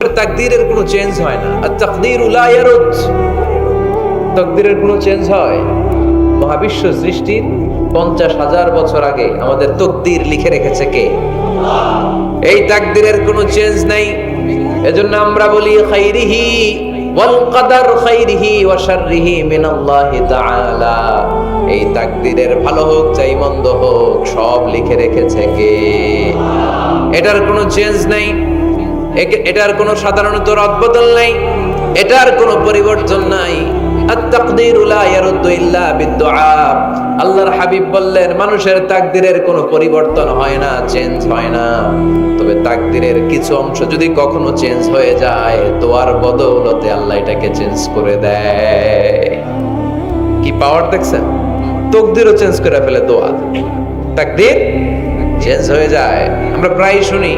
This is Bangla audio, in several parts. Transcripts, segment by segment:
তাকদীরের কোনো চেঞ্জ হয় না। আর তাকদীরু লা ইয়ারুদ, তাকদীরের কোনো চেঞ্জ হয়? মহাবিশ্ব সৃষ্টির 50,000 বছর আগে আমাদের তাকদীর লিখে রেখেছে কে? এই তাকদীরের কোনো চেঞ্জ নাই। এজন্য আমরা বলি খাইরিহি ওয়াল কদর খাইরিহি ওয়া শাররিহি মিনাল্লাহি তাআলা। এই তাকদীরের ভালো হোক চাই মন্দ হোক সব লিখে রেখেছে কে? এটার কোনো চেঞ্জ নাই, এটার কোনো সাধারণত রদবদল নাই, এটার কোনো পরিবর্তন নাই। আত-তাকদীরু লা ইয়ারুদ্দু ইল্লা বিদ-দুআ। আল্লাহর হাবিব বললেন মানুষের তাকদীরের কোনো পরিবর্তন হয় না, চেঞ্জ হয় না। তবে তাকদীরের কিছু অংশ যদি কখনো চেঞ্জ হয়ে যায়, দোয়ার বদৌলতে আল্লাহ এটাকে চেঞ্জ করে দেয়। কি পাওয়ার দেখছেন? তাকদীরও চেঞ্জ করে ফেলে দোয়া। তাকদীর চেঞ্জ হয়ে যায়। আমরা প্রায় শুনি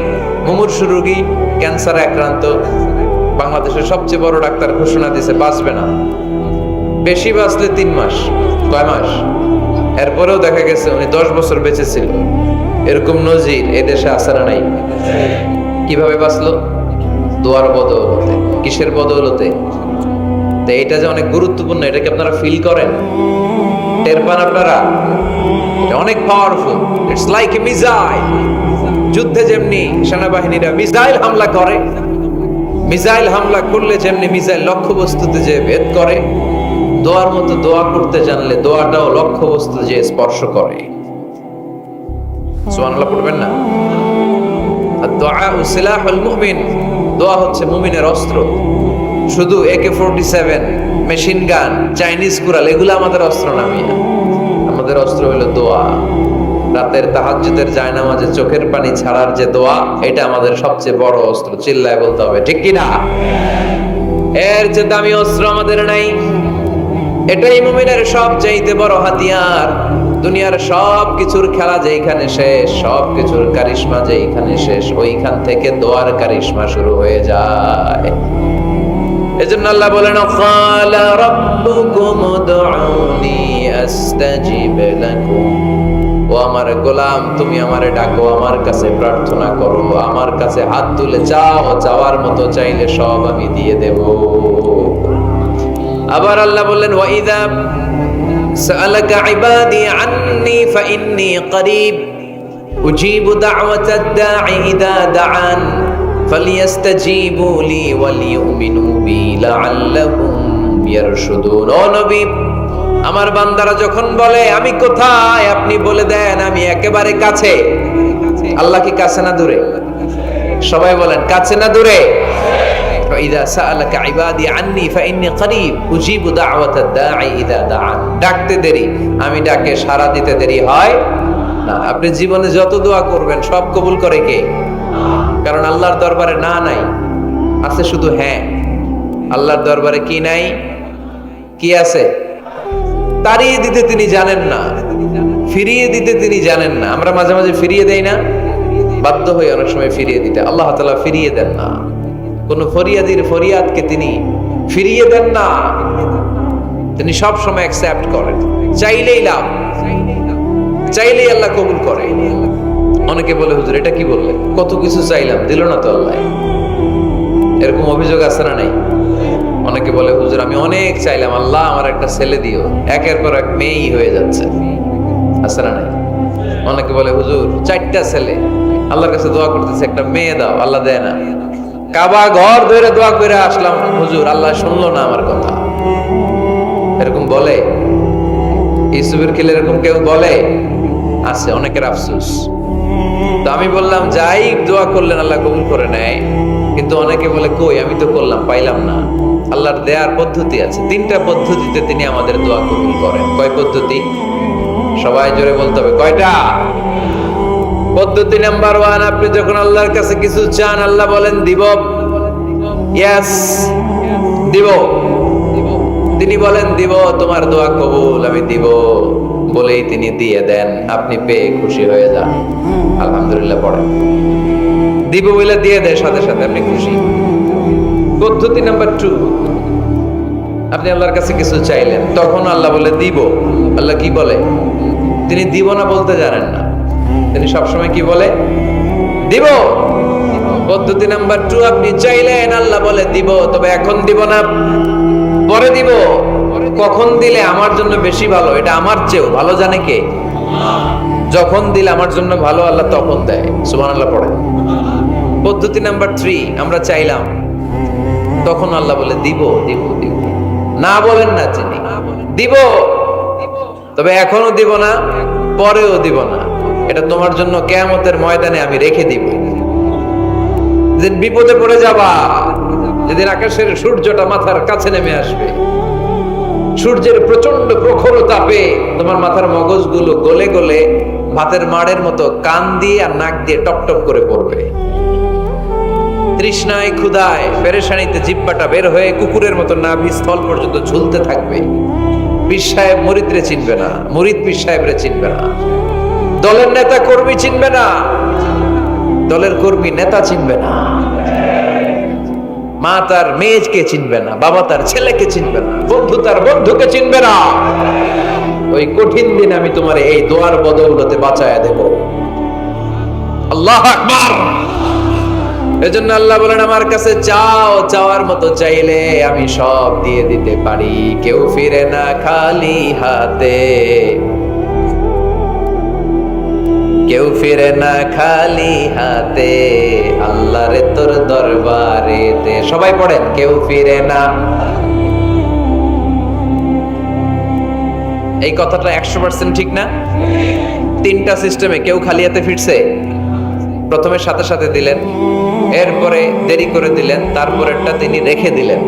মুমূর্ষু রোগী, ক্যান্সারে আক্রান্ত, বাংলাদেশের সবচেয়ে বড় ডাক্তার ঘোষণা দিয়েছে বাঁচবে না, বেশি বাঁচলে 3 মাস। কয় মাস? এরপরেও দেখা গেছে উনি 10 বছর বেঁচে ছিল। এরকম নজির এই দেশে আছে না নাই? কিভাবে বাঁচলো? দোয়ার বদৌলতে। কিসের বদৌলতে? তো এটা যে অনেক গুরুত্বপূর্ণ, এটা কি আপনারা ফিল করেন? টের পান আপনারা? এটা অনেক powerful. It's like a missile. যুদ্ধে যেমনি সেনাবাহিনীরা মিসাইল হামলা করে, মিসাইল হামলা করলে যেমনি মিসাইল লক্ষ্যবস্তুতে যে ভেদ করে, দোয়ার মতো দোয়া করতে জানলে দোয়াটাও লক্ষ্যবস্তু যে স্পর্শ করে। সুবহানাল্লাহ পড়বেন না? আর-দুআউ সিলাহুল মুমিন। দোয়া হচ্ছে মুমিনের অস্ত্র। শুধু AK-47, মেশিন গান, চাইনিজ কুড়াল এগুলো আমাদের অস্ত্র না মিয়া। আমাদের অস্ত্র হলো দোয়া। রাতের তাহাজ্জুদের জায়নামাজে চোখের পানি ছাড়ার যে দোয়া, এটা আমাদের সবচেয়ে বড় অস্ত্র। চিল্লায় বলতে হবে ঠিক কি না? এর চেয়ে দামি অস্ত্র আমাদের নাই। এটাই মুমিনের সবচাইতে বড় হাতিয়ার। দুনিয়ার সব কিছুর খেলা যেখানে শেষ, সব কিছুর কারিশমা যেখানে শেষ, ওইখান থেকে দোয়ার কারিশমা শুরু হয়ে যায়। এজন্য আল্লাহ বলেন ক্বালা রাব্বুকুম উদউনি আস্তাজিব লাকুম। ও আমার গোলাম, তুমি আমারে ডাকো, আমার কাছে প্রার্থনা করো, আমার কাছে হাত তুলে চাও, চাওয়ার মতো চাইলে সব আমি দিয়ে দেব। আবার আল্লাহ বললেন ওয়া ইযা সাআলাকা ইবাদি আন্নী ফাইন্নী করিব উজিবু দাওয়াতাদ দাঈ ইযা দাআন ফালিয়াস্তাজিবু লি ওয়ালিউমিনু বি লাআল্লাহুম ইয়ারশুদুন। ও নবী, আমার বান্দারা যখন বলে আমি কোথায়, আপনি বলে দেন আমি একেবারে কাছে। আল্লাহ কি কাছে না দূরে? সবাই বলেন কাছে না দূরে? ইযা সাআলাকা ইবাদি আন্নী ফাইন্নী করিব উজিবু দাওয়াতাদ দাঈ ইযা দাআন। ডাকতে দেরি, আমি ডাকে সাড়া দিতে দেরি হয় না। আপনি জীবনে যত দোয়া করবেন সব কবুল করে কে? কারণ আল্লাহর দরবারে না নাই, আছে শুধু হ্যাঁ। আল্লাহর দরবারে কি নাই? কি আছে? তাড়িয়ে দিতে তিনি জানেন না, ফিরিয়ে দিতে তিনি জানেন না। আমরা মাঝে মাঝে ফিরিয়ে দেই না, বাধ্য হই অনেক সময় ফিরিয়ে দিতে। আল্লাহ তাআলা ফিরিয়ে দেন না। কোন ফরিয়াদির ফরিয়াদকে তিনি ফিরিয়ে দেন না, তিনি সব সময় অ্যাকসেপ্ট করেন। চাইলেই লাভ, চাইলেই আল্লাহ কবুল করে। অনেকে বলে হুজুর এটা কি বললেন, কত কিছু চাইলাম দিল না তো আল্লাহ। এরকম অভিযোগ আছে না নাই? অনেকে বলে হুজুর আমি অনেক চাইলাম, আল্লাহ আমার একটা ছেলে দিও, একের পর এক মেয়েই হয়ে যাচ্ছে। আছে না নাই? অনেকে বলে হুজুর 4টা ছেলে, আল্লাহর কাছে দোয়া করতেছে একটা মেয়ে দাও, আল্লাহ দেয় না। কাবা ঘর ধরে দোয়া করে আসলাম, হুজুর আল্লাহ শুনলো না আমার কথা। এরকম বলে? ইউসুফের খেলে এরকম কেউ বলে? আছে, অনেকের আফসোস। তো আমি বললাম যাই দোয়া করলেন আল্লাহ কবুল করে নেয়, কিন্তু অনেকে বলে কই আমি তো করলাম পাইলাম না। আল্লাহর দেয়ার পদ্ধতি আছে, 3টা পদ্ধতিতে তিনি আমাদের দোয়া কবুল করেন। কয় পদ্ধতি? সবাই জোরে বলতে হবে কয়টা? পদ্ধতি নাম্বার 1, আপনি যখন আল্লাহর কাছে কিছু চান আল্লাহ বলেন দিব, ইয়েস দিব। তিনি বলেন দিব, তোমার দোয়া কবুল, আমি দিব বলেই তিনি দিয়ে দেন। আপনি পেয়ে খুশি হয়ে যান, আলহামদুলিল্লাহ পড়েন। দিব বলে দিয়ে দেয় সাথে সাথে, আপনি খুশি। পদ্ধতি নাম্বার 2, আপনি আল্লাহর কাছে কিছু চাইলেন, তখন আল্লাহ বলে দিব। আল্লাহ কি বলে? তিনি দিব না বলতে জানেন না, তিনি সবসময় কি বলে? দিব। পদ্ধতি নাম্বার 2, আপনি চাইলেন, আল্লাহ বলে দিব, তবে এখন দিব না, পরে দিব। কখন দিলে আমার জন্য বেশি ভালো, এটা আমার চেয়েও ভালো জানে কে? যখন দিলে আমার জন্য ভালো, আল্লাহ তখন দেয়। সুবহানাল্লাহ পড়ে। পদ্ধতি নাম্বার 3, আমরা চাইলাম, তখন আল্লাহ বলে দিব দিব দিব। না বলেন না চিনি, দিব, তবে এখনো দিব না, পরেও দিব না। এটা তোমার জন্য কিয়ামতের ময়দানে আমি রেখে দিব। যেদিন বিপদে পড়ে যাবা, যেদিন আকাশের সূর্যটা মাথার কাছে নেমে আসবে, সূর্যের প্রচন্ড প্রখর তাপে তোমার মাথার মগজগুলো গলে গলে ভাতের মাড়ের মতো কান দিয়ে আর নাক দিয়ে টপ টপ করে পড়বে। তৃষ্ণায় ক্ষুধায় পেরেশানিতে জিহ্বাটা বের হয়ে কুকুরের মতো নাভি স্থল পর্যন্ত ঝুলতে থাকবে। পীর সাহেব মুরিদরে চিনবে না, মুরিদ পীর সাহেবরে চিনবে না, দলের নেতা কর্মী চিনবে না, দলের কর্মী নেতা চিনবে না, মা তার মেয়েকে চিনবে না, বাবা তার ছেলেকে চিনবে না, বন্ধু তার বন্ধুকে চিনবে না। ওই কঠিন দিন আমি তোমার এই দোয়ার বদৌলতে বাঁচায়া দেব। আল্লাহু আকবার। এজন্য আল্লাহ বলেন, আমার কাছে চাও, চাওয়ার মতো চাইলে আমি সব দিয়ে দিতে পারি। কেউ ফিরে না খালি হাতে, কেউ ফিরে না খালি হাতে, আল্লাহরে তোর দরবারেতে। সবাই পড়েন, কেউ ফিরে না। এই কথাটা 100% ঠিক না? 3টা সিস্টেমে কেউ খালি হাতে ফিরছে? প্রথমে সাথে সাথে দিলেন, এরপরে দেরি করে দিলেন, তারপরেরটা তিনি রেখে দিলেন।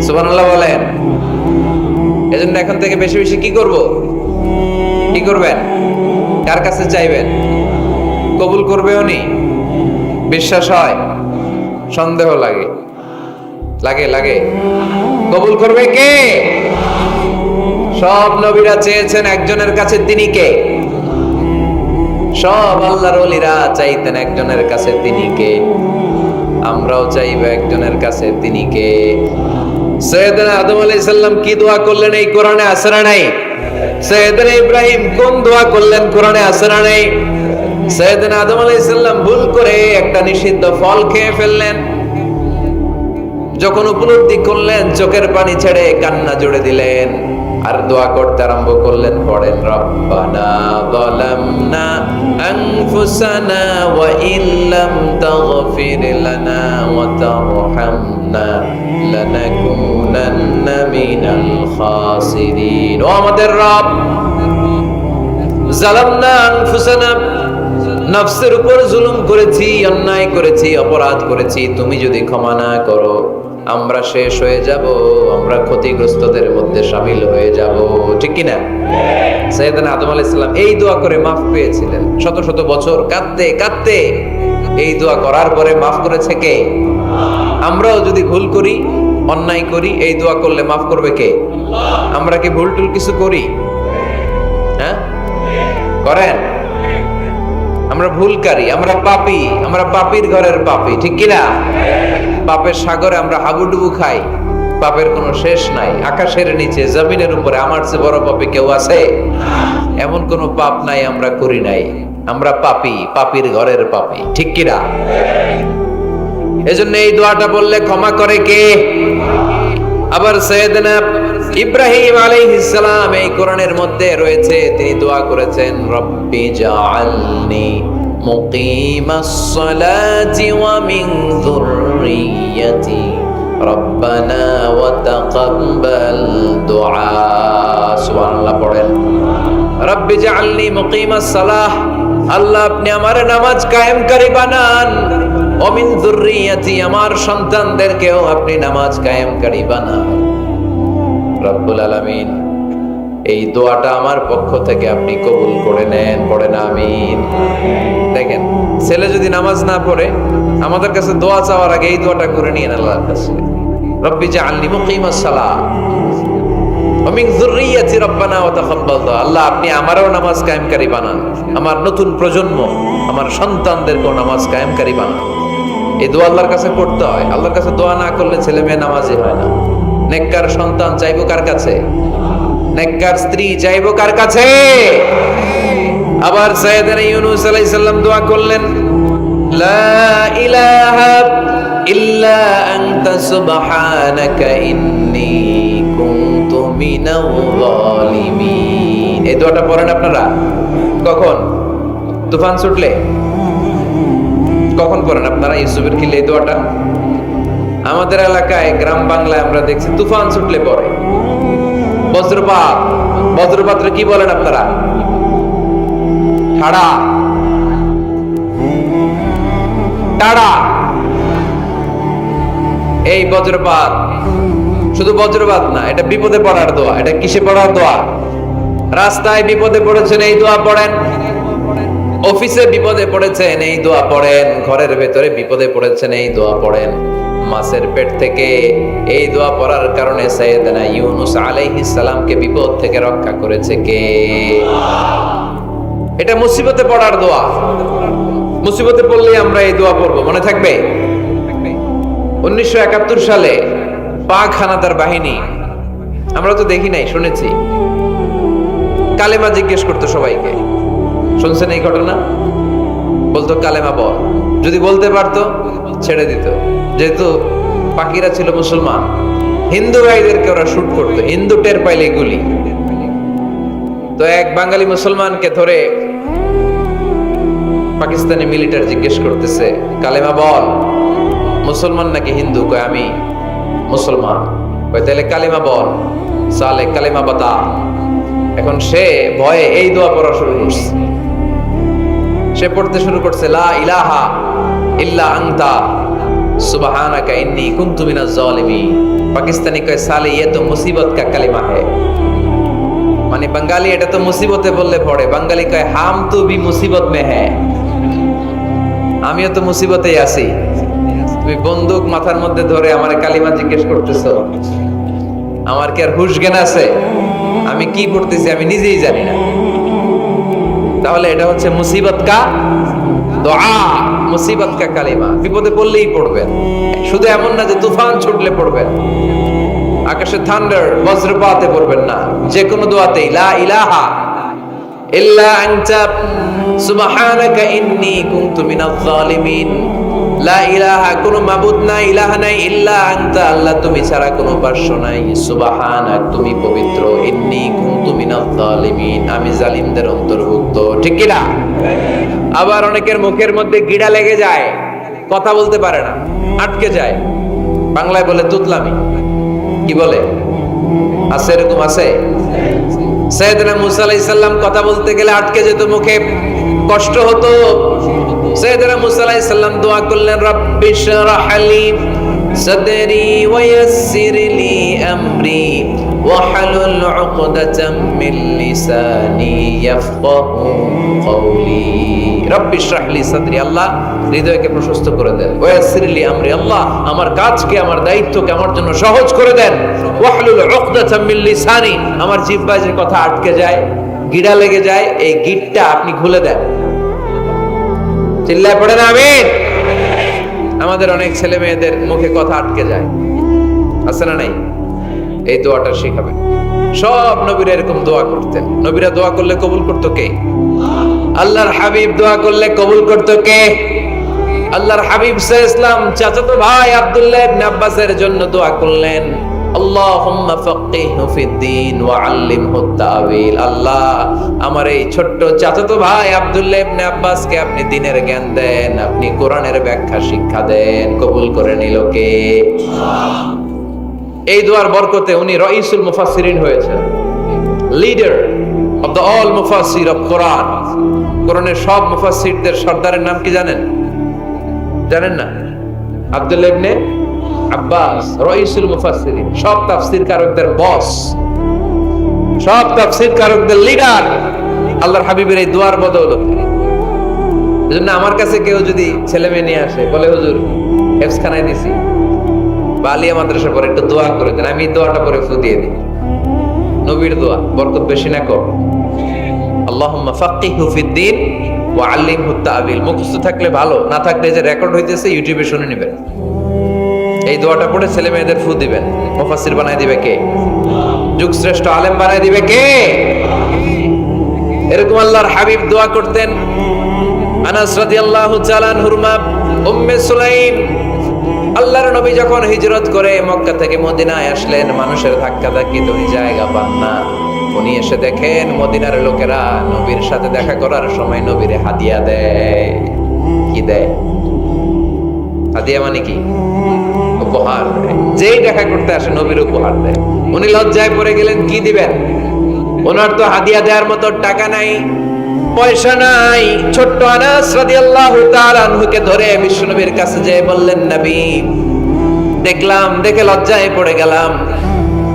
সুবহানাল্লাহ বলেন। এজন্য এখন থেকে বেশি বেশি কি করব? কি করবেন? কার কাছে চাইবেন? কবুল করবে উনি? বিশ্বাস হয়? সন্দেহ লাগে? লাগে লাগে? কবুল করবে কে? সব নবীরা চেয়েছেন একজনের কাছে, তিনি কে? সব আল্লাহর ওলিরা চাইতেন একজনের কাছে, তিনি কে? আমরাও চাইবো একজনের কাছে, তিনি কে? সৈয়দনা আদম আলাইহিস সালাম কি দোয়া করলেন এই কোরআনে আছে না নাই? সৈয়দনা ইব্রাহিম কোন দোয়া করলেন কোরআনে আছে না নাই? সৈয়দনা আদম আলাইহিস সালাম ভুল করে একটা নিষিদ্ধ ফল খেয়ে ফেললেন, যখন উপলব্ধি করলেন চোখের পানি ছেড়ে কান্না জুড়ে দিলেন, আর দোয়া করতে আরম্ভ করলেন। পড়েন, রব্বানা যালামনা আনফুসানা ওয়া ইল্লাম তাগফির লানা ওয়া তারহামনা লানাকুনান্না মিনাল খাসিরিন। ও আমাদের রব, যালামনা আনফুসানা, নফসের উপর জুলুম করেছি, অন্যায় করেছি, অপরাধ করেছি, তুমি যদি ক্ষমা না করো আমরা শেষ হয়ে যাব, আমরা ক্ষতিগ্রস্তদের মধ্যে শামিল হয়ে যাব। ঠিক কি না? সাইয়েদনা আদম আলাইহিস সালাম এই দোয়া করে মাফ পেয়েছিলেন। শত শত বছর কাঁদতে কাঁদতে এই দোয়া করার পরে মাফ করেছে কে? আমরাও যদি ভুল করি, অন্যায় করি, এই দোয়া করলে মাফ করবে কে? আমরা কি ভুল টুল কিছু করি? হ্যাঁ, করেন? আমরা ভুলকারী, আমরা পাপী, আমরা পাপীর ঘরের পাপী। ঠিক কি না? পাপের সাগরে আমরা হাবুডুবু খাই, পাপের কোনো শেষ নাই। আকাশের নিচে, জমিনের উপরে আমার চেয়ে বড় পাপী কেউ আছে? এমন কোনো পাপ নাই আমরা করি নাই। আমরা পাপী, পাপীর ঘরের পাপী। ঠিক কি না? এজন্য এই দোয়াটা বললে ক্ষমা করে কে? আবার সাইয়েদনা ইব্রাহিম আলাইহিস সালাম এই কোরআনের মধ্যে রয়েছে, তিনি দোয়া করেছেন, রব্বি জাআলনি মুকিমাস সালাতি ওয়া মিন যুররিয়্যাতি রব্বানা ওয়া তাকাব্বাল দুআ। সুবহানাল্লাহ পড়েন, রব্বি জাআলনি মুকিমাস সালাহ, আল্লাহ আপনি আমার নামাজ কায়েমকারী বানান, ওয়া মিন যুররিয়্যাতি, আমার সন্তানদেরকেও আপনি নামাজ কায়েমকারী বানান। রব্বুল আলামিন এই দোয়াটা আমার পক্ষ থেকে আপনি কবুল করে নেন। পড়েন আমিন। দেখেন, ছেলে যদি নামাজ না পড়ে আমাদের কাছে দোয়া চাওয়ার আগে এই দোয়াটা করে নিয়েন আল্লাহর কাছে, রব্বি জাআলনি মুকিমাস সালাহ ওয়া মিন যুররিয়্যাতি রব্বানা ওয়া তাকাব্বাল দুআ। আল্লাহ আপনি আমারও নামাজ কায়েমকারী বানান, আমার নতুন প্রজন্ম, আমার সন্তানদেরকেও নামাজ কায়েমকারী বানান। এই দোয়া আল্লাহর কাছে করতে হয়। আল্লাহর কাছে দোয়া না করলে ছেলে মেয়ে নামাজি হয় না। নেককার সন্তান চাইবো কার কাছে? নেককার স্ত্রী চাইবো কার কাছে? আবার সাইয়েদনা ইউনূস আলাইহিস সালাম দোয়া করলেন, লা ইলাহা ইল্লা আনতা সুবহানাকা ইন্নী কুনতু মিনাল যালিমিন। এই দোয়াটা পড়েন আপনারা কখন? তুফান ছুটলে। কখন পড়েন আপনারা ইউসুফের খিলে এই দোয়াটা? আমাদের এলাকায় গ্রাম বাংলায় আমরা দেখছি তুফান ছুটলে পড়ে। বজ্রপাত, বজ্রপাত্রে কি বলেন আপনারা? ঠাড়া, টাড়া। এই বজ্রপাত শুধু বজ্রপাত না, এটা বিপদে পড়ার দোয়া। এটা কিসে পড়ার দোয়া? রাস্তায় বিপদে পড়েছেন এই দোয়া পড়েন, অফিসে বিপদে পড়েছেন এই দোয়া পড়েন, ঘরের ভেতরে বিপদে পড়েছেন এই দোয়া পড়েন। মাছের পেট থেকে এই দোয়া পড়ার কারণে সাইয়েদনা ইউনূস আলাইহিস সালামকে বিপদ থেকে রক্ষা করেছে কে? এটা মুসিবতে পড়ার দোয়া। মুসিবতে পড়লে আমরা এই দোয়া পড়বো, মনে থাকবে? 1971 সালে পাক হানাদার বাহিনী, আমরা তো দেখি নাই, শুনেছি, কালেমা জিজ্ঞেস করতো সবাইকে। শুনছেন এই ঘটনা? বলতো কালেমা বল, যদি বলতে পারতো ছেড়ে দিত। যেহেতু পাকিরা ছিল মুসলমান, হিন্দু ভাইদেরকে ওরা শুট করতো, হিন্দু টের পাইলে গুলি। তো এক বাঙালি মুসলমানকে ধরে পাকিস্তানি মিলিটারি জিজ্ঞেস করতেছে, কালেমা বল। মুসলমান নাকি হিন্দু? কয় আমি মুসলমান। কয় তাহলে কালেমা বল। সালে কালেমা বাতা। এখন সে ভয়ে এই দোয়া পড়া শুরু করছে। সে পড়তে শুরু করছে, লা ইলাহা ইল্লা আনতা সুবহানাকা ইন্নী কুনতু মিনাজ জালিমিন। পাকিস্তানি কয় সালে ये तो मुसीबत का कलिमा है। মানে বাঙালি এটা তো মুসিবতে বললে পড়ে, বাঙালি কয় হাম তো ভি মুসিবত মে হ্যায়, আমিও তো মুসিবতেই আছি। তুমি বন্দুক মাথার মধ্যে ধরে আমার কালিমা জিজ্ঞেস করতেছো, আমার কি আর হুশ জ্ঞান আছে? আমি কি পড়তেছি আমি নিজেই জানি না। তাহলে এটা হচ্ছে মুসিবত কা দোয়া, মুসিবত কা কালিমা। বিপদে পড়লেই পড়বেন, শুধু এমন না যে তুফান ছুটলে পড়বেন, আকাশে থান্ডার বজ্রপাতে পড়বেন না। যে কোনো দোয়াতেই লা ইলাহা ইল্লা আনতা সুবহানাকা ইন্নী কুনতু মিনাজ জালিমিন। লা ইলাহা, কোনো মাবুদ নাই, ইলাহা নাই, ইল্লা আনতা, আল্লাহ তুমি ছাড়া কোনো উপাস্য নাই, সুবহানাক, তুমি পবিত্র, ইন্নী কুনতু মিনাজ জালিমিন, আমি জালিমদের অন্তর্ভুক্ত। ঠিক কি না? আবার অনেকের মুখের মধ্যে গিড়া লেগে যায়, কথা বলতে পারে না, আটকে যায়। বাংলায় বলে তুতলামি। কি বলে? আছে, এরকম আছে। সাইয়েদনা মুসা আলাইহিস সালাম কথা বলতে গেলে আটকে যেত, মুখে কষ্ট হতো। সাইয়েদনা মুসা আলাইহিস সালাম দোয়া করলেন, রাব্বি শরহ লি সাদরি ওয়া ইয়াসসির লি আমরি ওয়াহলুল উকদাতাম মিন লিসানি ইয়াফকাহু কওলি। রাব্বি শরহ লি সাদরি, আল্লাহ হৃদয়কে প্রশস্ত করে দেন। ওয়া ইয়াসসির লি আমরি, আল্লাহ আমার কাজকে, আমার দায়িত্বকে আমার জন্য সহজ করে দেন। ওয়াহলুল উকদাতাম মিন লিসানি, আমার জিহ্বায় যে কথা আটকে যায়, গিড়া লেগে যায়, এই গিটটা আপনি খুলে দেন। চিল্লায় পড়েন আমিন। আমাদের অনেক ছেলে মেয়েদের মুখে কথা আটকে যায়, আছে না নাই? এই দোয়াটা শিখাবেন। সব নবীরা এরকম দোয়া করতেন। নবীরা দোয়া করলে কবুল করতো কে? আল্লাহর হাবিব দোয়া করলে কবুল করতো কে? আল্লাহর হাবিব সাল্লাল্লাহু আলাইহি ওয়াসাল্লাম চাচাতো ভাই আব্দুল্লাহ ইবনে আব্বাসের জন্য দোয়া করলেন, আল্লাহুম্মা ফাক্কিহহু ফিদ্দীন ওয়া আল্লিমহু তা'ওয়িল। আল্লাহ আমার এই ছোট্ট চাচাতো ভাই আব্দুল্লাহ ইবনে আব্বাসকে আপনি দ্বীনের জ্ঞান দেন, আপনি কোরআনের ব্যাখ্যা শিক্ষা দেন। কবুল করে নিল কে? এই দোয়ার বরকতে উনি রাইসুল মুফাসসিরিন হয়েছেন, লিডার অফ দ্য অল মুফাসসির অফ কোরআন। কোরআনের সব মুফাসসিরদের সর্দারের নাম কি জানেন? জানেন না? আব্দুল্লাহ ইবনে আব্বাস রাইসুল মুফাসসিরিন, সব তাফসীর কারকদের বস, সব তাফসীর কারকদের লিডার আল্লাহর হাবিবের এই দোয়ার বদৌলতে। এজন্য আমার কাছে কেউ যদি ছেলে মেয়ে নিয়ে আসে, বলে হুজুর হেফজখানায় দিছি বা আলিয়া মাদ্রাসা পরে একটু দোয়া করে দেন, আমি দোয়াটা পরে ফু দিয়ে দিই। নবীর দোয়া, বরকত বেশি না কম? আল্লাহুম্মা ফাক্কিহহু ফিদ্দীন ওয়া আল্লিমহু তা'ওয়িল। মুখস্থ থাকলে ভালো, না থাকলে যে রেকর্ড হইতেছে ইউটিউবে শুনে নেবেন। এই দোয়াটা পড়ে ছেলে মেয়েদের ফু দিবেন। মুফাসসির বানাই দিবে কে? যুগ শ্রেষ্ঠ আলেম বানাই দিবে কে? এরকম আল্লাহর হাবিব দোয়া করতেন, আনাস রাদিয়াল্লাহু তাআলা আনহুর মা উম্মে সুলাইম, আল্লাহর নবী যখন হিজরত করে মক্কা থেকে মদিনায় আসলেন, মানুষের ধাক্কাধাক্কিতে উনি জায়গা পান না। উনি এসে দেখেন মদিনার লোকেরা নবীর সাথে দেখা করার সময় নবীরে হাদিয়া দেয়। কি দেয়? হাদিয়া মানে কি? উপহার দেয়। যেই দেখা করতে আসে নবীর উপহার দেয়। উনি লজ্জায় পড়ে গেলেন, কি দিবেন? ওনার তো হাদিয়া দেওয়ার মতো টাকা নাই, পয়সা নাই। ছোট্ট আনাস রাদিয়াল্লাহু তাআলা আনহুকে ধরে বিশ্বনবীর কাছে যেয়ে বললেন, নবী, দেখলাম, দেখে লজ্জায় পড়ে গেলাম,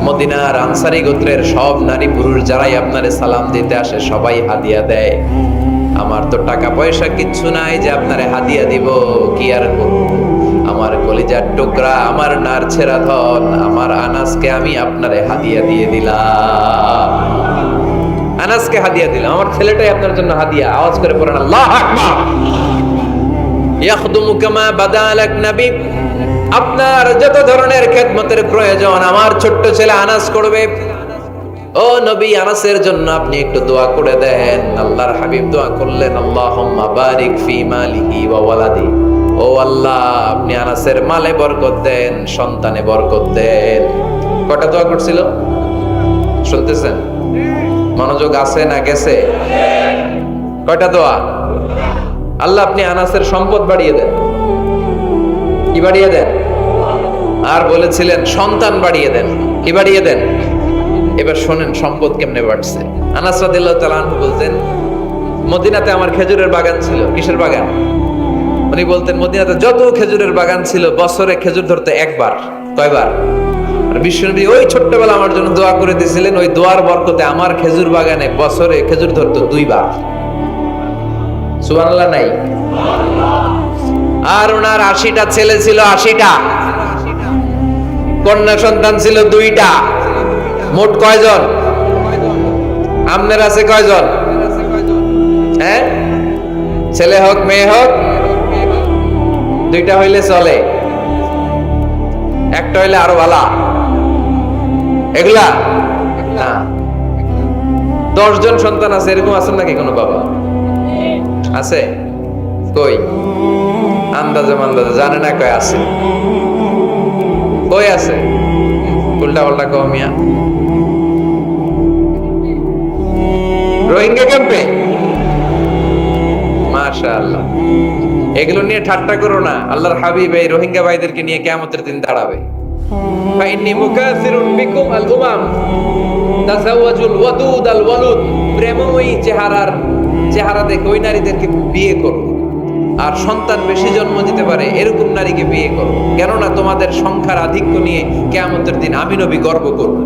মদিনার আনসারী গোত্রের সব নারী পুরুষ যারাই আপনারে সালাম দিতে আসে সবাই হাদিয়া দেয়। আমার তো টাকা পয়সা কিচ্ছু নাই যে আপনারে হাদিয়া দিব, কি আর করব? আমার কলিজার টুকরা, আমার নারছেরা ধন, আমার আনাসকে আমি আপনারে হাদিয়া দিয়ে দিলাম। আনাসকে হাদিয়া দিলাম, আমার ছেলেটাই আপনার জন্য হাদিয়া। আওয়াজ করে পড়েন আল্লাহু আকবার। ইয়াখদুমু কামা বাদালাক নবী, আপনার যত ধরনের খেদমতের প্রয়োজন আমার ছোট্ট ছেলে আনাস করবে। ও নবী, আনাসের জন্য আপনি একটু দোয়া করে দেন। আল্লাহর হাবিব দোয়া করলেন, আল্লাহুম্মা বারিক ফি মালিহি ওয়া ওয়ালাদি। ও আল্লাহ, আপনি আনাসের মালে বরকত দেন, সন্তানে বরকত দেন। কয়টা দোয়া করছিল শুনতেছেন? মনোযোগ আছে না গেছে? কয়টা দোয়া? আল্লাহ আপনি আনাসের সম্পদ বাড়িয়ে দেন। কি বাড়িয়ে দেন? আর বলেছিলেন সন্তান বাড়িয়ে দেন। কি বাড়িয়ে দেন? এবার শোনেন সম্পদ কেমনে বাড়ছে। আনাস রাদিয়াল্লাহু তাআলা আনহু বলতেন, মদিনাতে আমার খেজুরের বাগান ছিল। কিসের বাগান? উনি বলতেন মদিনাতে যত খেজুরের বাগান ছিল বছরে খেজুর ধরতে একবার। কয়বার? আর বিশ্বনবী ওই ছোট্টবেলা আমার জন্য দোয়া করে দিয়েছিলেন, ওই দোয়ার বরকতে আমার খেজুর বাগানে বছরে খেজুর ধরতো 2 বার। সুবহানাল্লাহ নাই? আর ওনার 80টা ছেলে ছিল, 80টা। কন্যা সন্তান ছিল 2টা। মোট কয়জন? আপনার আছে কয়জন? হ্যাঁ, ছেলে হোক মেয়ে হোক 2টা হইলে চলে, একটা হইলে আরো ভালো। এগুলা না, 10 জন সন্তান আছে, এরকম আছেন নাকি কোনো বাবা? আছে? কই? আন্দাজে মান্দাজে জানে না কয় আছে। কই আছে? উল্টা পাল্টা কমিয়া রোহিঙ্গা ক্যাম্পে। মাশাআল্লাহ। এগুলো নিয়ে ঠাট্টা করো না। আল্লাহর হাবিব এই রোহিঙ্গা ভাইদেরকে নিয়ে কিয়ামতের দিন দাঁড়াবে। ফাইন্নী মুকাসিরুন বিকুম আল উমাম তাযাওয়াজুল ওয়াদুদ আল ওয়ালুদ। প্রেমময়ী চেহারা দেখে ওই নারীদেরকে বিয়ে করো, আর সন্তান বেশি জন্ম দিতে পারে এরকম নারীকে বিয়ে করো। কেননা তোমাদের সংখ্যার আধিক্য নিয়ে কিয়ামতের দিন আমি নবী গর্ব করব।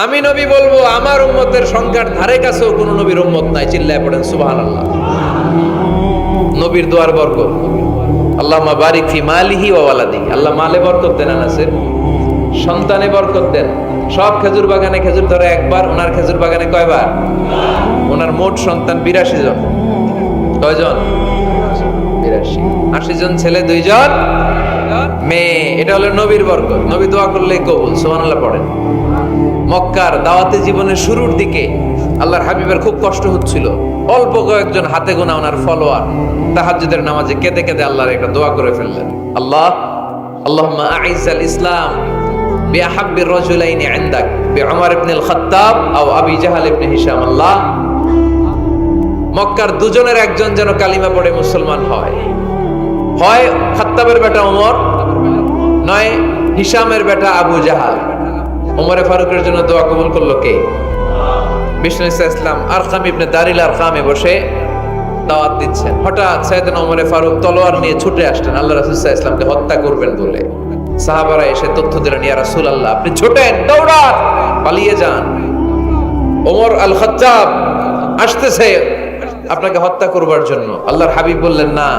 আমি নবী বলবো আমার উম্মতের সংখ্যার ধারে কাছেও কোনো নবীর উম্মত নাই। চিল্লায় পড়েন সুবহানাল্লাহ। নবীর দোয়ার বরকত। আল্লাহুম্মা বারিক ফি মালিহি ওয়া ওয়ালাদিহি। আল্লাহ মালে বরকত দেন, আনাসের সন্তানে বরকত দেন। সব খেজুর বাগানে খেজুর ধরে একবার, ওনার খেজুর বাগানে কয়বার? ওনার মোট সন্তান 82 জন। কয়জন? 82। 80 জন ছেলে, 2 জন মেয়ে। এটা হলো নবীর বরকত। নবী দোয়া করলে কবুল। সুবহানাল্লাহ পড়েন। মক্কার দাওয়াতি জীবনের শুরুর দিকে আল্লাহর হাবিবের খুব কষ্ট হচ্ছিল। অল্প কয়েকজন হাতে গোনা ওনার ফলোয়ার তাহাজ্জুদের নামাজে কেঁদে কেঁদে আল্লাহর একটা দোয়া করে ফেললেন, আল্লাহুম্মা আইজ্জাল ইসলাম বিআহাব্বির রাজুলাইনি ইনদাক বিউমর ইবনুল খাত্তাব আও আবি জাহল ইবনে হিশাম। আল্লাহ, মক্কার দুজনের একজন যেন কালিমা পড়ে মুসলমান হয়। হয় খাত্তাবের বেটা ওমর, নয় হিশামের বেটা আবু জাহাল। ওমরে ফারুকের জন্য দোয়া কবুল করলো কে? বিষ্ণু ইসলাম আরকাম ইবনে দারিল আরকামে বসে দাওয়াত দিচ্ছেন। হঠাৎ সাইয়েদনা ওমরে ফারুক তলোয়ার নিয়ে ছুটে আসলেন আল্লাহ রাসূল সাল্লাল্লাহু আলাইহি ওয়াসাল্লামকে হত্যা করবেন বলে। সাহাবারা এসে তথ্য দিলেন, ইয়া রাসূলুল্লাহ, আপনি ছোটেন, দৌড়ান, পালিয়ে যান। ওমর আল খাত্তাব আসতেছে আপনাকে হত্যা করবার জন্য। আল্লাহর হাবিব বললেন, না,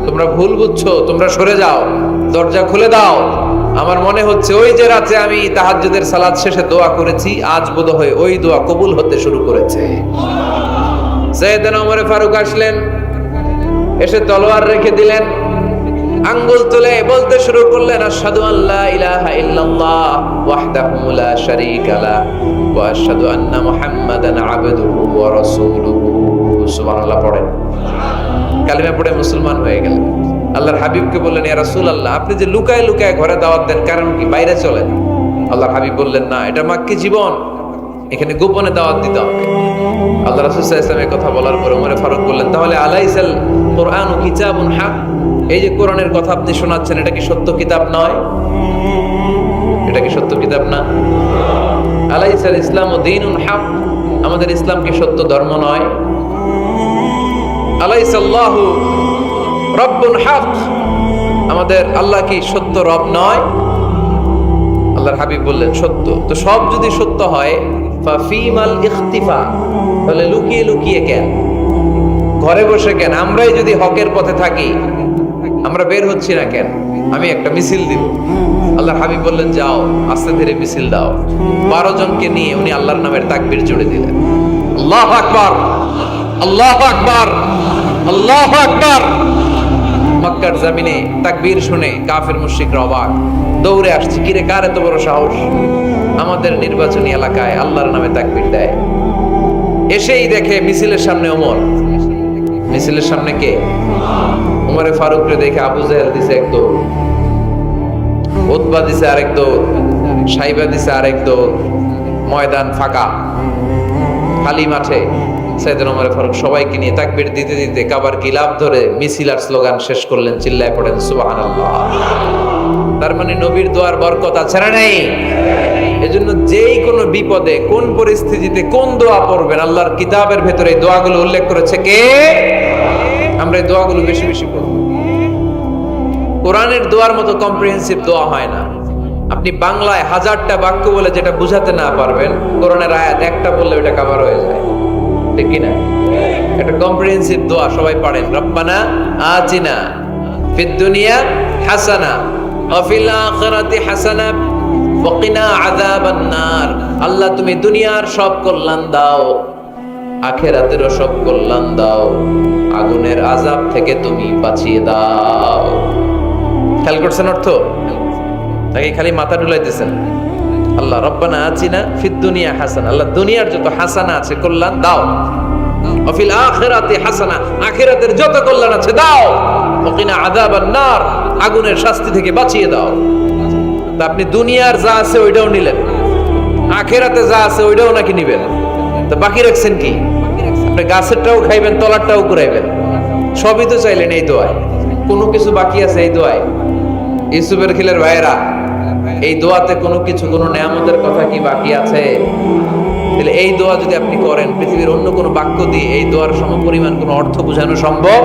তোমরা ভুল বুঝছো, তোমরা সরে যাও, দরজা খুলে দাও। আমার মনে হচ্ছে ওই যে রাতে আমি তাহাজ্জুদের সালাত শেষে দোয়া করেছি, আজ বোধহয় ওই দোয়া কবুল হতে শুরু করেছে। সাইয়েদনা ওমর ফারুক আসলেন, এসে তলোয়ার রেখে দিলেন, আঙ্গুল তুলে বলতে শুরু করলেন, আশহাদু আল্লা ইলাহা ইল্লাল্লাহ ওয়াহদাহু লা শারীকা লাহু ওয়া আশহাদু আন্না মুহাম্মাদান আবদুহু ওয়া রাসূলুহু। সুবহানাল্লাহ পড়েন। কালিমা পড়ে মুসলমান হয়ে গেলেন। আল্লাহর হাবিবকে বললেন, ইয়া রাসূলুল্লাহ, আপনি যে লুকায় লুকায় ঘরে দাওয়াত দেন, কারণ কি? বাইরে চলেন। আল্লাহর হাবিব বললেন, না, এটা মাক্কি জীবন, এখানে গোপনে দাওয়াত দিতে হবে। আল্লাহ রাসূল সাল্লাল্লাহু আলাইহি ওয়াসাল্লামের কথা বলার পরে ওমর ফারুক বললেন, তাহলে আলাইসাল কুরআনু কিতাবুন হক, এই যে কোরআনের কথা আপনি শোনাচ্ছেন, এটা কি সত্য কিতাব নয়? এটা কি সত্য কিতাব না? আলাইসাল ইসলামু দীনুন হক, আমাদের ইসলাম কি সত্য ধর্ম নয়? আলাইসাল্লাহু রব্বুন হক, আমাদের আল্লাহ কি সত্য রব নয়? আল্লাহর হাবিব বললেন, সত্য। তো সব যদি সত্য হয়, ফাফিমাল ইখতিফা, তাহলে লুকিয়ে লুকিয়ে কেন, ঘরে বসে কেন? আমরাই যদি হকের পথে থাকি, আমরা বের হচ্ছি না কেন? আমি একটা মিছিল দিব। আল্লাহর হাবিব বললেন, যাও, আস্তে ধীরে মিছিল দাও। 12 জনকে নিয়ে উনি আল্লাহর নামের তাকবীর জুড়ে দিলেন। আল্লাহু আকবার, আল্লাহু আকবার, আল্লাহু আকবার। মক্কার জমিনে তাকবীর শুনে কাফের মুশরিকরা অবাক, দৌড়ে আসছে, কিরে, কার এত বড় সাহস আমাদের নির্বাচনী এলাকায় আল্লাহর নামে তাকবীর দেয়? এসেই দেখে মিছিলের সামনে ওমর। মিছিলের সামনে কে? ওমরে ফারুককে দেখে আবু জাহেল দিছে এক দৌড়, উতবা দিছে আরেক দৌড়, সাইবা দিছে আরেক দৌড়। ময়দান ফাঁকা, খালি মাঠে সাইয়েদনা ওমর ফারুক সবাইকে নিয়ে তাকবীর দিতে দিতে কাবার গিলাফ ধরে মিছিল আর স্লোগান শেষ করলেন। চিল্লায় পড়েন সুবহানাল্লাহ। তার মানে নবীর দোয়ার বরকত আছে না নাই? এজন্য যেই কোনো বিপদে, কোন পরিস্থিতিতে কোন দোয়া পড়বেন, আল্লাহর কিতাবের ভেতরে এই দোয়াগুলো উল্লেখ করেছে কে? আমরা এই দোয়াগুলো বেশি বেশি পড়ব। কোরআনের দোয়ার মতো কম্প্রিহেন্সিভ দোয়া হয় না। আপনি বাংলায় 1000টা বাক্য বলে যেটা বুঝাতে না পারবেন, কোরআনের আয়াত একটা বললে ওটা কভার হয়ে যায়, ঠিক কি না? একটা কম্প্রিহেন্সিভ দোয়া সবাই পড়েন। রব্বানা আতিনা ফিদ দুনিয়া হাসানা ওয়া ফিল আখিরাতি হাসানা ওয়া কিনা আযাবান নার। আল্লাহ, তুমি দুনিয়ার সব কল্যাণ দাও, আখিরাতেরও সব কল্যাণ দাও, আগুনের আযাব থেকে তুমি বাঁচিয়ে দাও। খেয়াল করছেন অর্থ? নাকি খালি মাথা ডুলাইতেছেন? আল্লাহ রব্বানা আতিনা ফিদ দুনিয়া হাসানা, আল্লাহ দুনিয়ার যত হাসানা আছে কল্যাণ দাও, ওয়া ফিল আখিরাতি হাসানা, আখিরাতের যত কল্যাণ আছে দাও, ওয়া কিনা আযাবান নার, আগুনের শাস্তি থেকে বাঁচিয়ে দাও। তা আপনি দুনিয়ার যা আছে ওইটাও নিলেন, আখিরাতে যা আছে ওইটাও নাকি নিবেন, তো বাকি রাখছেন কি? আপনি গাছেরটাও খাইবেন, তলারটাও ঘুরাইবেন, সবই তো চাইলেন এই দোয়ায়। কোনো কিছু বাকি আছে এই দোয়ায়? ইউসুফের খিলের ভাইয়েরা, এই দোয়াতে কোনো কিছু, কোনো নেয়ামতের কথা কি বাকি আছে? তাহলে এই দোয়া যদি আপনি করেন, পৃথিবীর অন্য কোনো বাক্য দিয়ে এই দোয়ার সমপরিমাণ কোনো অর্থ বোঝানো সম্ভব?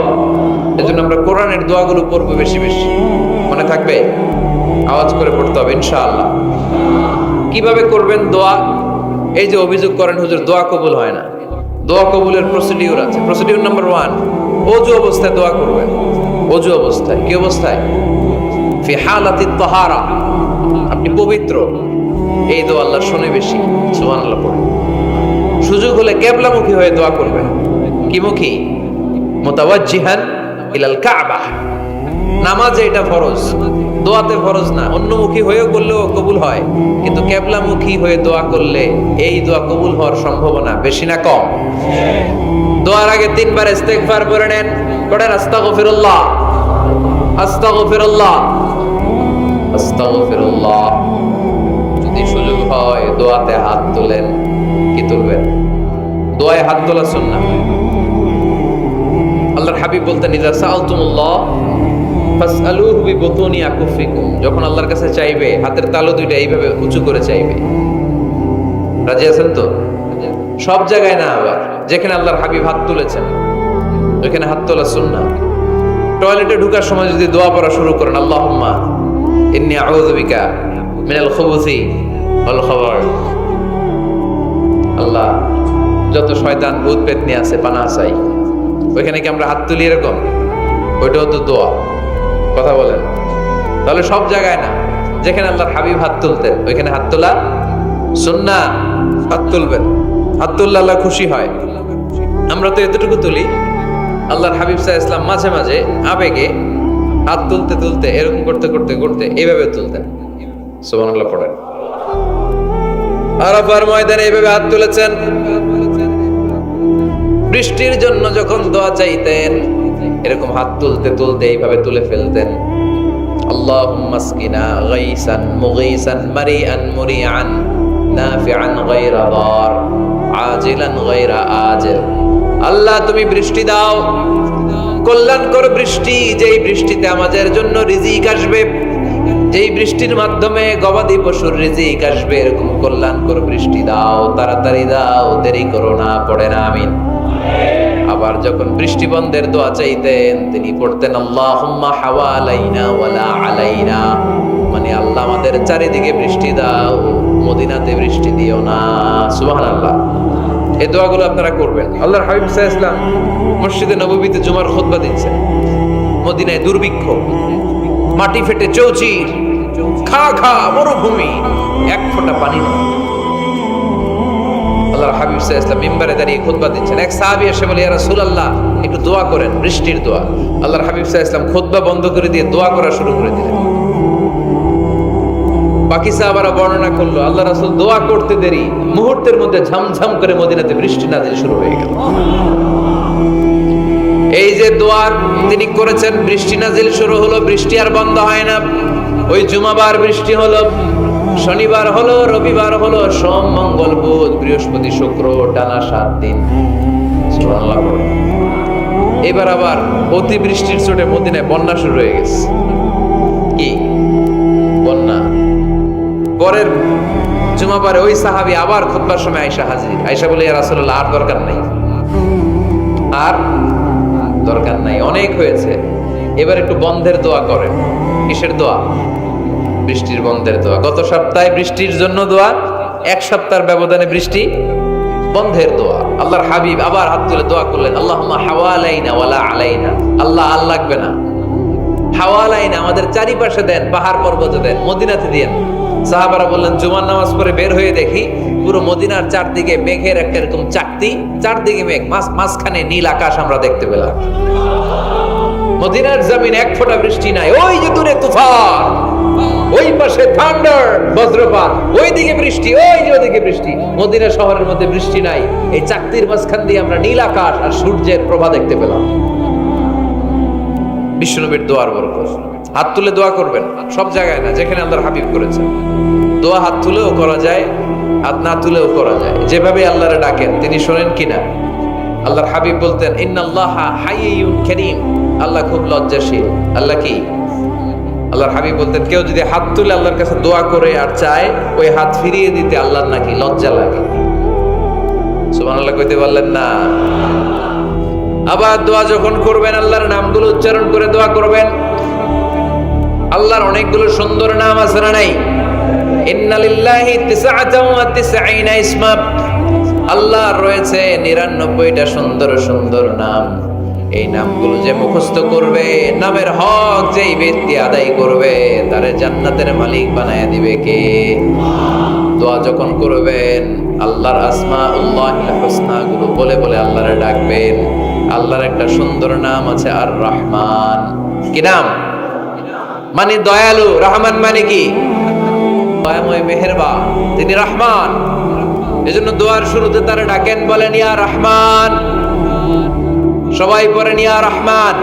এজন্য আমরা কোরআনের দোয়াগুলো পড়বো বেশি বেশি। মনে থাকবে? আওয়াজ করে পড়তে হবে ইনশাআল্লাহ। কিভাবে করবেন দোয়া? এই যে অভিযোগ করেন, হুজুর দোয়া কবুল হয় না, দোয়া কবুলের প্রসিডিউর আছে। প্রসিডিউর নাম্বার 1, ওযু অবস্থায় দোয়া করবেন। ওযু অবস্থায়, কি অবস্থায়? ফি হালাতিত তাহারা, আপনি পবিত্র, এই দোয়া আল্লাহ শুনে বেশি। সুবহানাল্লাহ পড়ুন। সুযোগ হলে কিবলামুখী হয়ে দোয়া করবেন। কি মুখী? মুতাওয়াজ্জিহান ইলাল কাবা। নামাজে এটা ফরজ, দোয়াতে ফরজ না। অন্যমুখী হয়েও করলেও কবুল হয়, কিন্তু কিবলামুখী হয়ে দোয়া করলে এই দোয়া কবুল হওয়ার সম্ভাবনা বেশি না কম? দোয়ার আগে 3 বার ইস্তেগফার পড়ে নেন। পড়েন আস্তাগফিরুল্লাহ, আস্তাগফিরুল্লাহ, আস্তাগফিরুল্লাহ। যদি সুযোগ হয় দোয়াতে হাত তোলেন। কি তুলবেন? দোয়ায় হাত তোলা সুন্নাহ। আল্লাহর হাবিব বলতেন, ইযা সাআলতুমুল্লাহ ফাসআলুহু বিবুতুনি আকুফিকুম। যখন আল্লাহর কাছে চাইবে, হাতের তালু দুইটা এইভাবে উঁচু করে চাইবে। রাজি আছেন তো? সব জায়গায় না, আবার যেখানে আল্লাহর হাবিব হাত তুলেছেন ওইখানে হাত তোলা সুন্নাহ। টয়লেটে ঢোকার সময় যদি দোয়া পড়া শুরু করেন, আল্লাহুম্মা ইন্নী আউযু বিকা মিনাল খুবুসি ওয়াল খাবার। আল্লাহ, যত শয়তান ভূত পেতনি আছে পানাহ চাই। ওইখানে কি আমরা হাত তুলি এরকম? ওইটাও তো দোয়া। কথা বলেন? তাহলে সব জায়গায় না, যেখানে আল্লাহর হাবিব হাত তুলতেন ওইখানে হাত তোলা সুন্নাহ। হাত তুলবেন, হাত তুললে আল্লাহ খুশি হয়। আমরা তো এতটুকু তুলি। আল্লাহর হাবিব সাল্লাল্লাহু আলাইহি ওয়াসাল্লাম মাঝে মাঝে আবেগে হাত তুলতে তুলতে এরকম করতে করতে করতে এইভাবে তুলতেন। সুবহানাল্লাহ পড়েন। আরাফার ময়দানে এইভাবে হাত তুলেছেন। বৃষ্টির জন্য যখন দোয়া চাইতেন এরকম হাত তুলতে তুলতে এইভাবে তুলে ফেলতেন, আল্লাহুম্মা আসকিনা গাইসান মুগীসান মারিআন মুরিআন নাফিআন গায়রা দার আজিলান গায়রা আজিল। আল্লাহ তুমি বৃষ্টি দাও, কল্যাণকর বৃষ্টি, যেই বৃষ্টিতে আমাদের জন্য রিজিক আসবে, যেই বৃষ্টির মাধ্যমে গবাদি পশুর রিজিক আসবে, এরকম কল্যাণকর বৃষ্টি দাও, তাড়াতাড়ি দাও, দেরি করো না, পড়ে না আমিন। আবার যখন বৃষ্টি বন্ধের দোয়া চাইতেন তিনি পড়তেন আল্লাহুম্মা হাওয়ালাইনা ওয়ালা আলাইনা, মানে আল্লাহ আমাদের চারিদিকে বৃষ্টি দাও, মদিনাতে বৃষ্টি দিও না। সুবহানাল্লাহ। এই দোয়াগুলো আপনারা করবেন। আল্লাহর হাবিব সাল্লাল্লাহু আলাইহি ওয়াসাল্লাম মসজিদে নববীতে জুমার খুতবা দিচ্ছেন, মদিনায় দুর্ভিক্ষ, মাটি ফেটে চৌচির, খা খা মরুভূমি, এক ফোঁটা পানি নেই। আল্লাহর হাবিব সাল্লাল্লাহু আলাইহি ওয়াসাল্লাম মিম্বারে দাঁড়িয়ে খুতবা দিচ্ছেন। এক সাহাবী এসে বলে, ইয়া রাসূলুল্লাহ একটু দোয়া করেন, বৃষ্টির দোয়া। আল্লাহর হাবিব সাল্লাল্লাহু আলাইহি ওয়াসাল্লাম খুতবা বন্ধ করে দিয়ে দোয়া করা শুরু করে দিলেন। বাকি সাহাবারা বর্ণনা করলো আল্লাহ রাসূল দোয়া করতে দেরি, মুহূর্তের মধ্যে ঝমঝম করে মদিনাতে বৃষ্টি নাজিল শুরু হয়ে গেল। এই যে দোয়া তিনি করেছেন, বৃষ্টি নাজিল শুরু হলো, বৃষ্টি আর বন্ধ হয় না। ওই জুমাবার বৃষ্টি হলো, শনিবার হলো, রবিবার হলো, সোম মঙ্গল বুধ বৃহস্পতি শুক্র, টানা 7 দিন। সুবহানাল্লাহ। এবার আবার অতি বৃষ্টির চোটে মদিনায় বন্যা শুরু হয়ে গেছে। কি বন্যা? পরের জুমাবারে ওই সাহাবী আবার খুতবার সময় আয়েশা হাজির। আয়েশা বলে, ইয়া রাসূলুল্লাহ আর দরকার নাই, আর দরকার নাই, অনেক হয়েছে, এবার একটু বন্ধের দোয়া করেন। কিসের দোয়া? বৃষ্টির বন্ধের দোয়া। গত সপ্তাহে বৃষ্টির জন্য দোয়া, এক সপ্তাহের ব্যবধানে বৃষ্টি বন্ধের দোয়া। আল্লাহর হাবিব আবার হাত তুলে দোয়া করলেন, আল্লাহুম্মা হাওয়ালাইনা ওয়ালা আলাইনা। আল্লাহ আর লাগবে না, হাওয়ালাইনা আমাদের চারিপাশে দেন, পাহাড় পর্বতে দেন, মদিনাতে দেন। সাহাবারা বললেন, জুমার নামাজ পড়ে বের হয়ে দেখি পুরো মদিনার চারদিকে মেঘের একটা এরকম চাকতি, চারদিকে মেঘ, মাঝখানে নীল আকাশ আমরা দেখতে পেলাম। মদিনার জমিন এক ফোঁটা বৃষ্টি নাই। ওই যে দূরে তুফান, ওই পাশে থান্ডার বজ্রপাত, ওইদিকে বৃষ্টি, ওই যে ওদিকে বৃষ্টি। মদিনা শহরের মধ্যে বৃষ্টি নাই, এই চাকতির মাঝখান দিয়ে আমরা নীল আকাশ আর সূর্যের প্রভা দেখতে পেলাম। বিশ্বনবীর দোয়ার বরকত। হাত তুলে দোয়া করবেন, সব জায়গায় না, যেখানে আল্লাহর হাবিব করেছেন। দোয়া হাত তুলেও করা যায়, হাত না তুলেও করা যায়, যেভাবে আল্লাহরে ডাকেন তিনি শোনেন কিনা। আল্লাহর হাবিব বলতেন, ইন্নাল্লাহা হাইয়্যুন কারীম, আল্লাহ খুব লজ্জাশীল। আল্লাহ কি? আল্লাহর হাবিব বলতেন, কেউ যদি হাত তুলে আল্লাহর কাছে দোয়া করে আর চায়, ওই হাত ফিরিয়ে দিতে আল্লাহর নাকি লজ্জা লাগে। সুবহানাল্লাহ কইতে পারলেন না? আবার দোয়া যখন করবেন আল্লাহর নামগুলো উচ্চারণ করে দোয়া করবেন। আল্লাহর অনেকগুলো সুন্দর নাম আছে না নাই? ইন্নালিল্লাহি 99 ইসমা, আল্লাহর রয়েছে 99টা সুন্দর সুন্দর নাম। এই নামগুলো যে মুখস্থ করবে, নামের হক যেই ব্যক্তি আদায় করবে, তারে জান্নাতের মালিক বানায় দিবে কে? দোয়া যখন করবেন আল্লাহর আসমাউল্লাহিল হুসনা গুলো বলে বলে আল্লাহরে ডাকবেন। আল্লাহর একটা সুন্দর নাম আছে আর রহমান। কি নাম? মানে দয়ালু। রহমান মানে কি? দয়াময়, মেহেরবান, তিনি রহমান। এজন্য দোয়ার শুরুতে তারা ডাকেন, বলেন ইয়া রহমান। সবাই পড়েন ইয়া রহমান,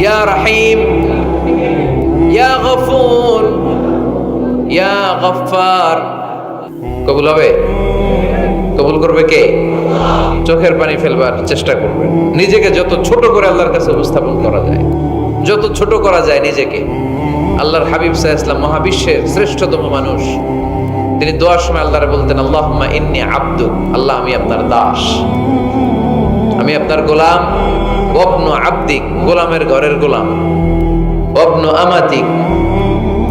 ইয়া রহিম, ইয়া গফুর, ইয়া গফফার। কবুল হবে? কবুল করবে কে? চোখের পানি ফেলবার চেষ্টা করবেন। নিজেকে যত ছোট করে আল্লাহর কাছে উপস্থাপন করা যায়, যত ছোট করা যায় নিজেকে। আল্লাহর হাবিব সাল্লাল্লাহু আলাইহি ওয়াসাল্লাম মহাবিশ্বের শ্রেষ্ঠতম মানুষ। তিনি দোয়ার সময় আল্লাহরে বলতেন, আল্লাহুম্মা ইন্নী আবদুক, আল্লাহ আমি আপনার দাস, আমি আপনার গোলাম। ওয়াবনু আবদিক, গোলামের ঘরের গোলাম। ওয়াবনু আমাতিক,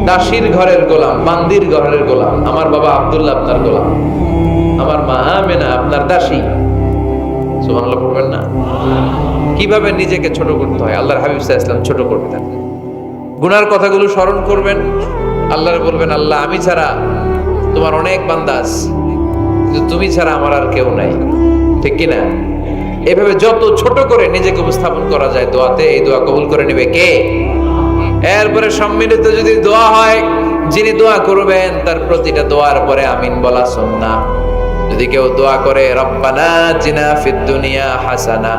দাসীর ঘরের গোলাম, বান্দির ঘরের গোলাম। আমার বাবা আব্দুল্লাহ আপনার গোলাম, আমার মা আমেনা আপনার দাসী। সুবহানাল্লাহ পড়বেন না? কিভাবে নিজেকে ছোট করতে হয় আল্লাহর হাবিব সাল্লাল্লাহু আলাইহি ওয়াসাল্লাম ছোট করতেন। গুনার কথাগুলো স্মরণ করবেন, আল্লাহরে বলবেন, আল্লাহ আমি ছাড়া তোমার অনেক বান্দা আছে, কিন্তু তুমি ছাড়া আমার আর কেউ নাই। ঠিক কি না? এভাবে যত ছোট করে নিজেকে উপস্থাপন করা যায় দোয়াতে, এই দোয়া কবুল করে নেবে কে? এরপরে সম্মিলিত যদি দোয়া হয়, যিনি দোয়া করবেন তার প্রতিটা দোয়ার পরে আমিন বলা সুন্নাহ। যদি কেউ দোয়া করে রব্বানা আতিনা ফিদ দুনিয়া হাসানা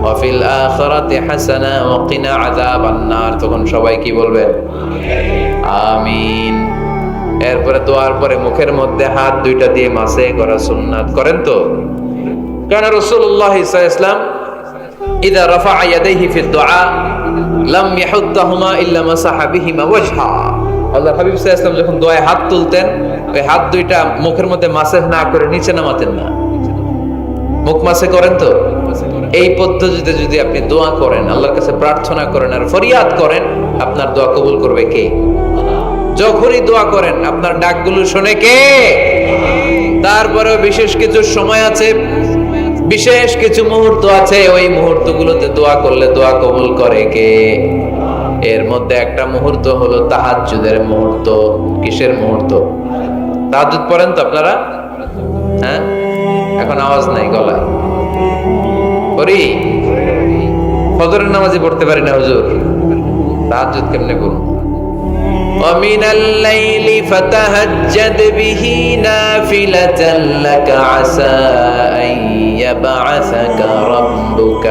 ওয়া ফিল আখিরাতি হাসানা ওয়া কিনা আযাবান নার, তখন সবাই কি বলবেন? আমিন। এরপরে দোয়ার পরে মুখের মধ্যে হাত দুইটা দিয়ে মাসে করা সুন্নাত করেন তো? কারণ রাসূলুল্লাহ সাল্লাল্লাহু আলাইহি ওয়াসাল্লাম ইযা রাফা'a ইয়াদাইহি ফিদ দুআ লাম ইয়াহুত্তাহুমা ইল্লা মাসাহা বিহিমা ওয়াজহা। আল্লাহর হাবিব সাল্লাল্লাহু আলাইহি ওয়াসাল্লাম যখন দোয়ায় হাত তুলতেন, ওই হাত দুইটা মুখের মধ্যে মাসেহ না করে নিচে নামাতেন না। মুখ মাসে করেন তো? এই পদ্ধতিতে যদি আপনি দোয়া করেন, আল্লাহর কাছে প্রার্থনা করেন আর ফরিয়াদ করেন, আপনার দোয়া কবুল করবে কে? যখনই দোয়া করেন আপনার ডাকগুলো শুনে কে? তারপরেও বিশেষ কিছু সময় আছে, বিশেষ কিছু মুহূর্ত আছে, ওই মুহূর্তগুলোতে দোয়া করলে দোয়া কবুল করে কে? এর মধ্যে একটা মুহূর্ত হলো তাহাজ্জুদের মুহূর্ত। কিসের মুহূর্ত? তাহাজ্জুদ পড়েন তো আপনারা? হ্যাঁ, এখন আওয়াজ নাই গলায়। পড়ি? ফজরের নামাজই পড়তে পারি না হুজুর, তাহাজ্জুদ কেমনে করব? ومن الليل فتهجد به نافلة لك عسى أن يبعثك ربك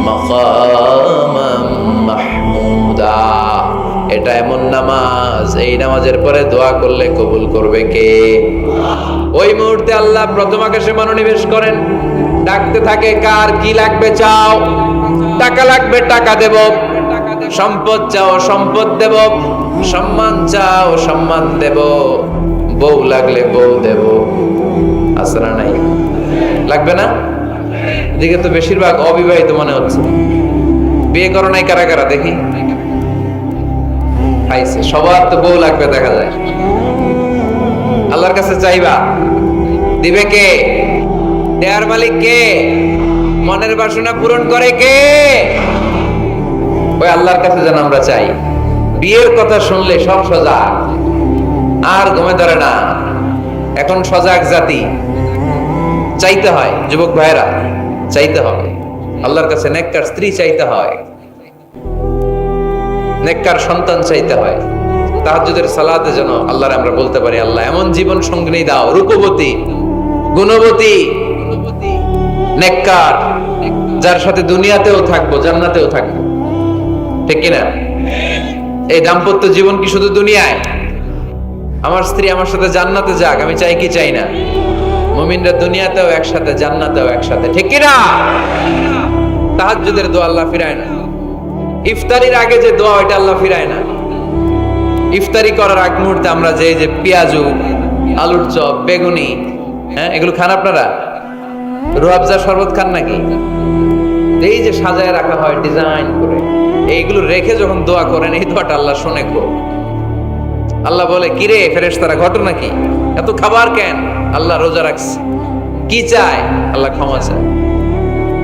مقاما محمودا। এটা এমন নামাজ, এই নামাজের পরে দোয়া করলে কবুল করবে কে? ওই মুহূর্তে আল্লাহ প্রথম আকাশে মনোনিবেশ করেন, ডাকতে থাকে কার কি লাগবে চাও, টাকা লাগবে টাকা দেব, সম্পদ চাও সম্পদ দেব, সম্মান চাও সম্মান দেব, বউ লাগলে বউ দেব। আসরা নাই? লাগবে না? এদিকে তো বেশিরভাগ অবিবাহিত মনে হচ্ছে। বিয়ে করো নাই কারা কারা দেখি? খাইছে। সবার তো বউ লাগবে দেখা যায়। আল্লাহর কাছে চাইবা, দিবে কে? দেয়ার মালিক কে? মনের বাসনা পূরণ করে কে? ওই আল্লাহর কাছে যেন আমরা চাই। বিয়ের কথা শুনলে সব সজাগ, আর ঘুমে ধরে না। এখন সজাগ জাতি, চাইতে হয়। যুবক ভাইরা চাইতে হবে আল্লাহর কাছে, নেককার স্ত্রী চাইতে হয়, নেককার সন্তান চাইতে হয়। তাহাজ্জুদের সালাতে যেন আল্লাহর আমরা বলতে পারি, আল্লাহ এমন জীবন সঙ্গিনী দাও, রূপবতী, গুণবতী, নেককার, যার সাথে দুনিয়াতেও থাকবো জান্নাতেও থাকবো। ঠিক কিনা? এই দাম্পত্য জীবন কি শুধু দুনিয়ায়? আমার স্ত্রী আমার সাথে জান্নাতে যাক, আমি চাই কি চাই না? মুমিনরা দুনিয়াতেও একসাথে জান্নাতেও একসাথে। ঠিক কিনা? তাহাজ্জুদের দোয়া আল্লাহ ফিরায় না। ইফতারির আগে যে দোয়া, ওইটা আল্লাহ ফিরায় না। ইফতারি করার আগ মুহূর্তে আমরা যে পেঁয়াজু, আলুর চপ, বেগুনি, হ্যাঁ এগুলো খান আপনারা? রুয়াবজা শরবত খান নাকি? এই যে সাজায় রাখা হয় ডিজাইন করে, এইগুলো রেখে যখন দোয়া করেন, এই দোয়াটা আল্লাহ শুনে গো। আল্লাহ বলে, কিরে ফেরেশতারা ঘটনা কি? এত খাবার কেন? আল্লাহ রোজা রাখছে। কি চায়? আল্লাহ ক্ষমা চায়।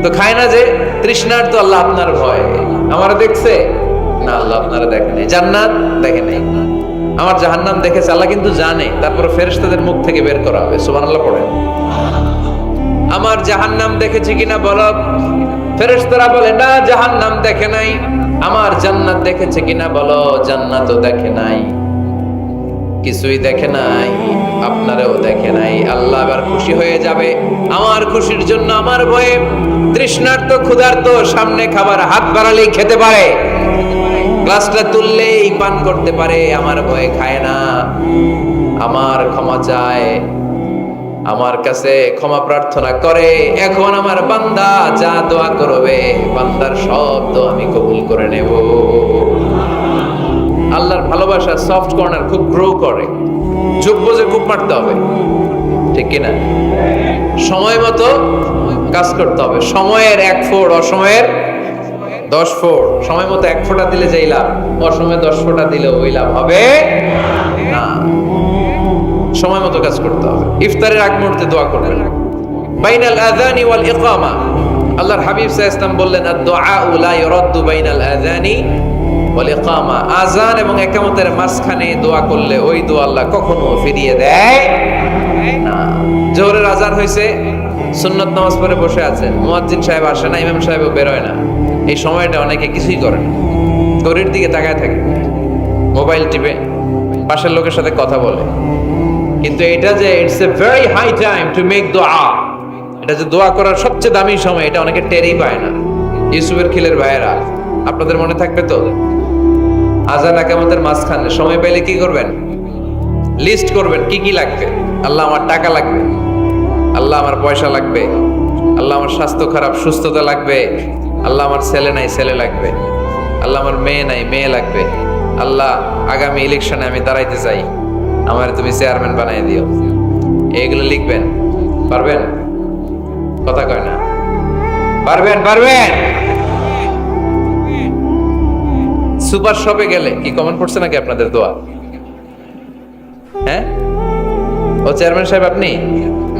তো খায় না যে তৃষ্ণার, তো আল্লাহ আপনার ভয়। আমারা দেখছে না, আল্লাহ আপনারা দেখে নাই। জান্নাত দেখে নাই, আমার জাহান্নাম দেখেছে আল্লাহ কিন্তু জানে। তারপর ফেরেশতাদের মুখ থেকে বের করা হবে। সুবহানাল্লাহ পড়েন। আমার জাহান্নাম দেখেছি কিনা বলো? ফেরেশতারা বলে না, জাহান্নাম দেখে নাই। আমার জান্নাত দেখেছে কিনা বলো? জান্নাতও দেখে নাই, কিছুই দেখে নাই, আপনারাও দেখে নাই। আল্লাহ আবার খুশি হয়ে যাবে। আমার খুশির জন্য আমার ভয়ে তৃষ্ণার্ত ক্ষুধার্ত সামনে খাবার হাত বাড়ালেই খেতে পারে, গ্লাসটা তুললেই পান করতে পারে, আমার ভয়ে খায় না। আমার ক্ষমা চায়, আমার কাছে ক্ষমা প্রার্থনা করে। এখন আমার বান্দা যা দোয়া করবে, বান্দার সব দোয়া আমি কবুল করে নেব। আল্লাহর ভালোবাসা সফট কর্নার খুব গ্রো করে, যোগ বুঝে খুব মারতে হবে। ঠিক কিনা? সময় মতো কাজ করতে হবে। সময়ের 1 ফোঁট, অসময়ের 10 ফোঁট। সময় মতো 1 ফোঁটা দিলে যেই লাভ, অসময়ে 10 ফোঁটা দিলে ওই লাভ হবে না। সময় মতো কাজ করতে হবে। ইফতারের আগ মুহূর্তে দোয়া করবেন। বাইনাল আযানি ওয়াল ইকামা, আল্লাহর হাবিব সাল্লাল্লাহু আলাইহি ওয়াসাল্লাম বললেন, আদ-দুআ লা ইউরাদ্দু বাইনাল আযানি ওয়াল ইকামা। আযান এবং ইকামতের মাঝখানে দোয়া করলে ওই দোয়া আল্লাহ কখনো ফিরিয়ে দেয় না। জোহরের আযান হইছে, সুন্নাত নামাজ পড়ে বসে আছেন, মুয়াজ্জিন সাহেব আসে না, ইমাম সাহেবও বের হয় না। এই সময়টা অনেকে কিছুই করে না, ঘড়ির দিকে তাকায় থাকে, মোবাইল টিপে, পাশের লোকের সাথে কথা বলে। কিন্তু এটা যে it's a very high time to make দোয়া, এটা যে দোয়া করার সবচেয়ে দামি সময়, এটা অনেকে টেরই পায় না। ইউসুফের খিলের ভাইয়েরা, আপনাদের মনে থাকবে তো, আজান একামতের মাঝখানে সময় পেলে কি করবেন? লিস্ট করবেন কি কি লাগবে। আল্লাহ আমার টাকা লাগবে, আল্লাহ আমার পয়সা লাগবে, আল্লাহ আমার স্বাস্থ্য খারাপ সুস্থতা লাগবে, আল্লাহ আমার ছেলে নাই ছেলে লাগবে, আল্লাহ আমার মেয়ে নাই মেয়ে লাগবে, আল্লাহ আগামী ইলেকশনে আমি দাঁড়াইতে চাই, আমার তুমি চেয়ারম্যান বানাই দিও। এইগুলো লিখবেন। পারবেন? কথা কয় না। পারবেন? পারবেন? সুপার শপে গেলে কি কমেন্ট পড়ছে নাকি আপনাদের দোয়া? হ্যাঁ, ও চেয়ারম্যান সাহেব আপনি?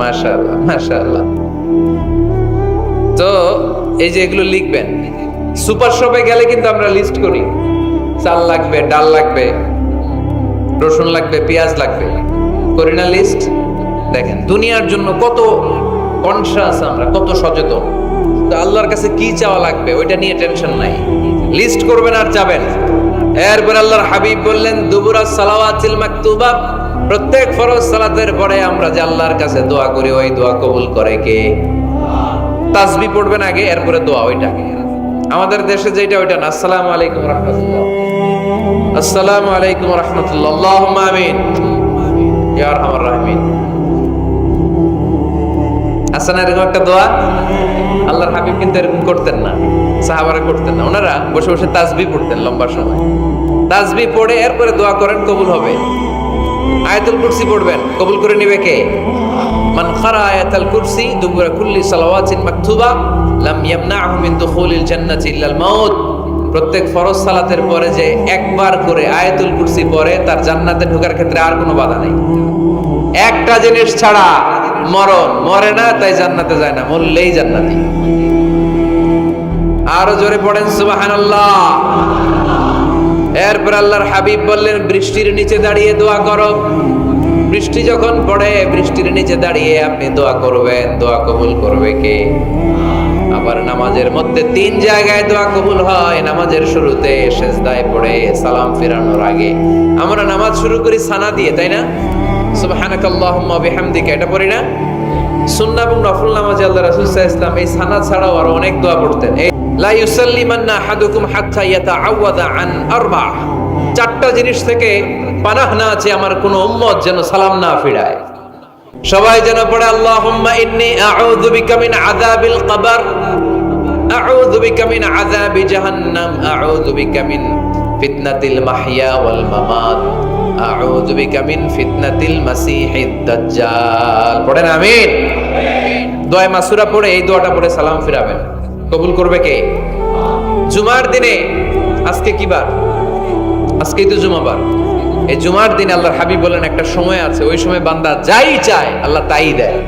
মাশাআল্লাহ মাশাআল্লাহ। তো এই যে এগুলো লিখবেন। সুপার শপে গেলে কিন্তু আমরা লিস্ট করি, চাল লাগবে, ডাল লাগবে, রসুন লাগবে, পেঁয়াজ লাগবে, করি না লিস্ট? দেখেন দুনিয়ার জন্য কত কনশাস আমরা, কত সচেতন। তো আল্লাহর কাছে কি চাওয়া লাগবে ওইটা নিয়ে টেনশন নাই, লিস্ট করবেন আর যাবেন। এরপর আল্লাহর হাবিব বললেন দুবুরা সালাওয়াতিল মাকতুবা, প্রত্যেক ফরজ সালাতের পরে আমরা যে আল্লাহর কাছে দোয়া করি ওই দোয়া কবুল করে কে? তাসবিহ পড়বেন আগে, এরপরে দোয়া। ওইটা আমাদের দেশে যেটা ওইটা না। আসসালামু আলাইকুম রাহমাতুল্লাহ, আসসালামু আলাইকুম রাহমাতুল্লাহ, আল্লাহুম্মা আমিন ইয়া আরহামার রাহিমিন। আসলে এরকম একটা দোয়া আল্লাহর হাবিব কিন্তু এরকম করতেন না, সাহাবারা করতেন না। ওনারা বসে বসে তাসবিহ পড়তেন লম্বা সময়। তাসবিহ পড়ে এরপরে দোয়া করেন, কবুল হবে। আয়াতুল কুরসি পড়বেন, কবুল করে নিবে কে? মান ক্বারা আয়াতুল কুরসি দুবুরা কুল্লি সালাওয়াতিন মাকতুবা লাম ইয়ামনাহু মিন দুখুলিল জান্নাতি ইল্লাল মাউত। প্রত্যেক ফরজ সালাতের পরে যে একবার করে আয়াতুল কুরসি পড়ে তার জান্নাতে ঢোকার ক্ষেত্রে আর কোনো বাধা নেই। একটা জিনিস ছাড়া, মরণ। মরে না তাই জান্নাতে যায় না, মরলেই জান্নাতি। আরো জোরে পড়েন সুবহানাল্লাহ। এরপর আল্লাহর হাবিব বললেন বৃষ্টির নিচে দাঁড়িয়ে দোয়া করো। বৃষ্টি যখন পড়ে বৃষ্টির নিচে দাঁড়িয়ে আপনি দোয়া করবেন, দোয়া কবুল করবে কে? আবার নামাজের মধ্যে 3 জায়গায় দোয়া কবুল হয়। নামাজের শুরুতে, সিজদায় পড়ে, সালাম ফিরানোর আগে। আমরা নামাজ শুরু করি সানা দিয়ে, তাই না? সুবহানাকাল্লাহুম্মা বিহামদিকা, এটা পড়ি না? সুন্নাহ এবং নফল নামাজে আল্লাহ রাসূল সাল্লাল্লাহু আলাইহি ওয়াসাল্লাম এই সানা ছাড়াও আরো অনেক দোয়া পড়তেন। লা ইউসাল্লিমান্না আহাদুকুম হাত্তা ইয়াতাআওয়াদা আন আরবা। 4টা জিনিস থেকে পানাহ না আছে আমার কোন উম্মত যেন সালাম না ফিরায়। সবাই যেন পড়ে আল্লাহুম্মা ইন্নী আউযু বিকা মিন আযাবিল কবর, আউযু বিকা মিন আযাবি জাহান্নাম, আউযু বিকা মিন ফিতনাতিল মাহইয়া ওয়াল মামাত, আউযু বিকা মিন ফিতনাতিল মাসিহিদ দাজ্জাল। পড়েন আমিন। দোয়া মাসুরা পড়ে এই দোয়াটা পড়ে সালাম ফিরাবেন, কবুল করবে কে? জুমার দিনে, আজকে কি বার? আজকেই তো জুমাবার। এই জুমার দিনে আল্লাহর হাবিব বলেন একটা সময় আছে, ওই সময় বান্দা যাই চায় আল্লাহ তাই দেয়।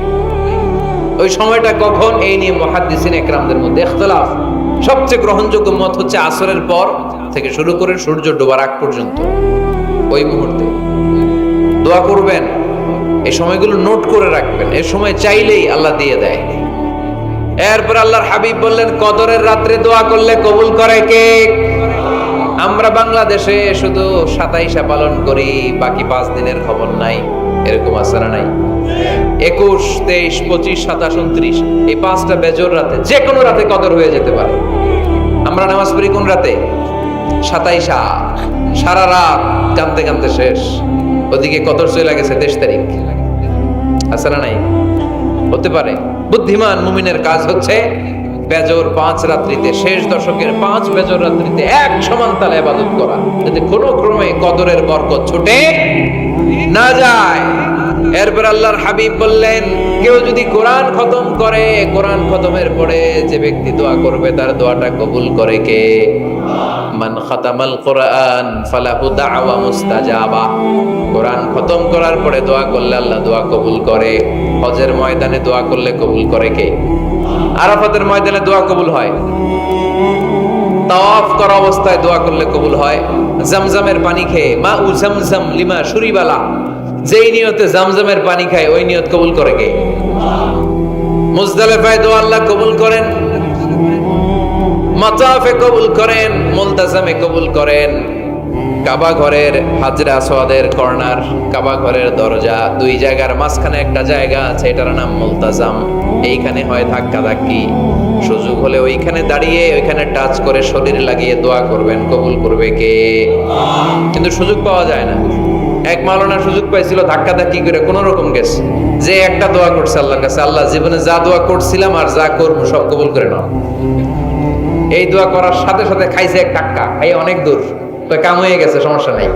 ওই সময়টা কখন? এই নিয়ে মুহাদ্দিসিন ইকরামদের মধ্যে ইখতিলাফ। সবচেয়ে গ্রহণযোগ্য মত হচ্ছে আসরের পর থেকে শুরু করে সূর্য ডোবার আগ পর্যন্ত। ওই মুহূর্তে দোয়া করবেন, এই সময়গুলো নোট করে রাখবেন, এই সময় চাইলেই আল্লাহ দিয়ে দেয়। এরপর আল্লাহর হাবিব বললেন কদরের রাত্রে দোয়া করলে কবুল করে কে? আমরা বাংলাদেশে শুধু 27 পালন করি, বাকি 5 দিনের খবর নাই। এরকম আছে না নাই? 21, 23, 25, 27, 29 এই 5টা বেজর রাতে, যে কোনো রাতে কদর হয়ে যেতে পারে। আমরা নামাজ পড়ি কোন রাতে? 27। সারা রাত কাঁদতে কাঁদতে শেষ, ওদিকে কদর চলে গেছে 23 তারিখ। আছে না নাই? হতে পারে। বুদ্ধিমান মুমিনের কাজ হচ্ছে বেজর 5 রাত্রিতে, শেষ দশকের 5 বেজর রাত্রিতে এক সমান তালে ইবাদত করা, যাতে কোনো ক্রমে কদরের বরকত ছুটে না যায়। এরপর আল্লাহর হাবিব বললেন কেউ যদি কোরআন খতম করে, কোরআন খতমের পরে যে ব্যক্তি দোয়া করবে তার দোয়াটা কবুল করে কে? মান খাতামাল কোরআন ফালাহু দাওয়া মুস্তাজাবা। কোরআন খতম করার পরে দোয়া করলে আল্লাহ দোয়া কবুল করে। হজের ময়দানে দোয়া করলে কবুল করে কে? আরাফাতের ময়দানে দোয়া কবুল হয়। তাওয়াফ করা অবস্থায় দোয়া করলে কবুল হয়। জামজামের পানি খেয়ে, মা উ জামজাম লিমা শুরিবালা, যেই নিয়তে জামজামের পানি খায় ওই নিয়ত কবুল করে কে? মুজদালিফায় দোয়া আল্লাহ কবুল করেন, মাতাফে কবুল করেন, মুলতাজামে কবুল করেন। কাবা ঘরের হাজরে আসওয়াদের কর্নার, কাবা ঘরের দরজা, দুই জায়গার মাঝখানে একটা জায়গা আছে, এটার নাম মুলতাজাম। এইখানে হয় ধাক্কাধাক্কি। সুযোগ হলে ওইখানে দাঁড়িয়ে ওইখানে টাচ করে শরীর লাগিয়ে দোয়া করবেন, কবুল করবে কে? কিন্তু সুযোগ পাওয়া যায় না। এক মাওলানা সুযোগ পাইছিল, ধাক্কাধাক্কি করে কোন রকম গেছে, যে একটা দোয়া করছে আল্লাহর কাছে, আল্লাহ জীবনে যা দোয়া করছিলাম আর যা করবো সব কবুল করে নাও। এই দোয়া করার সাথে সাথে খাইছে এক ধাক্কা, খাই অনেক দূর, তো কাম হয়ে গেছে, সমস্যা নাই।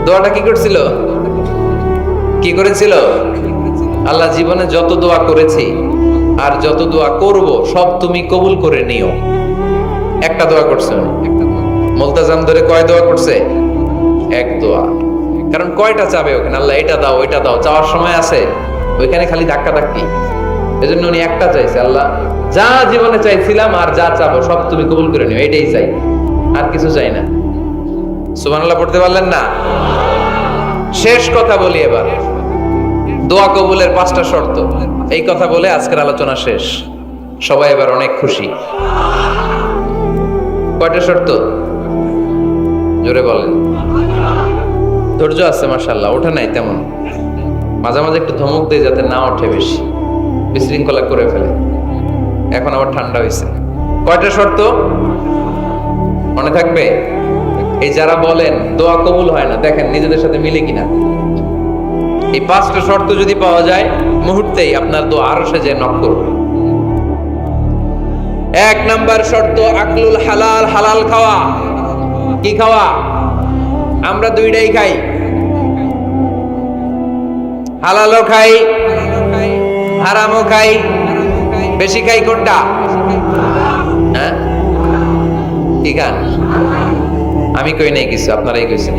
দোয়াটা কি করছিল? কি করেছিল? আল্লাহ জীবনে যত দোয়া করেছি আর যত দোয়া করব সব তুমি কবুল করে নিও। একটা দোয়া করছে উনি। মুলতাজাম ধরে কয় দোয়া করছে? এক দোয়া। কারণ কয়টা চাবে ওখানে? আল্লাহ এটা দাও ওইটা দাও, চাওয়ার সময় আছে? ওইখানে খালি ধাক্কা ধাক্কি। এজন্য উনি একটা চাইছে, আল্লাহ যা জীবনে চাইছিলাম আর যা চাবো সব তুমি কবুল করে নিও, এটাই চাই, আর কিছু চাই না। সুবহানাল্লাহ পড়তে পারলেন না? শেষ কথা বলি এবার, দোয়া কবুলের 5টা শর্ত। এই কথা বলে আজকের আলোচনা শেষ। সবাই এবার অনেক খুশি। কয়টা শর্ত? জোরে বলেন। ধৈর্য আছে মাশাআল্লাহ, ওঠে নাই তেমন, মাঝে মাঝে একটু ধমক দেয় যাতে না ওঠে, বেশি বিশৃঙ্খলা করে ফেলে। এখন আবার ঠান্ডা হয়েছে। কয়টা শর্ত মনে থাকবে? এই যারা বলেন দোয়া কবুল হয় না, দেখেন নিজেদের সাথে মিলে কিনা। এই 5টা শর্ত যদি পাওয়া যায়, মুহূর্তেই আপনার দোয়া আরশে যে নক করবে। 1 নাম্বার শর্ত আকলুল হালাল, হালাল খাওয়া। কি খাওয়া? আমরা দুইটাই খাই, হালালও খাই হারামও খাই। বেশি খাই কোনটা? হ্যাঁ, কি খান? আমি কই নাই কিছু, আপনারাই কইছেন।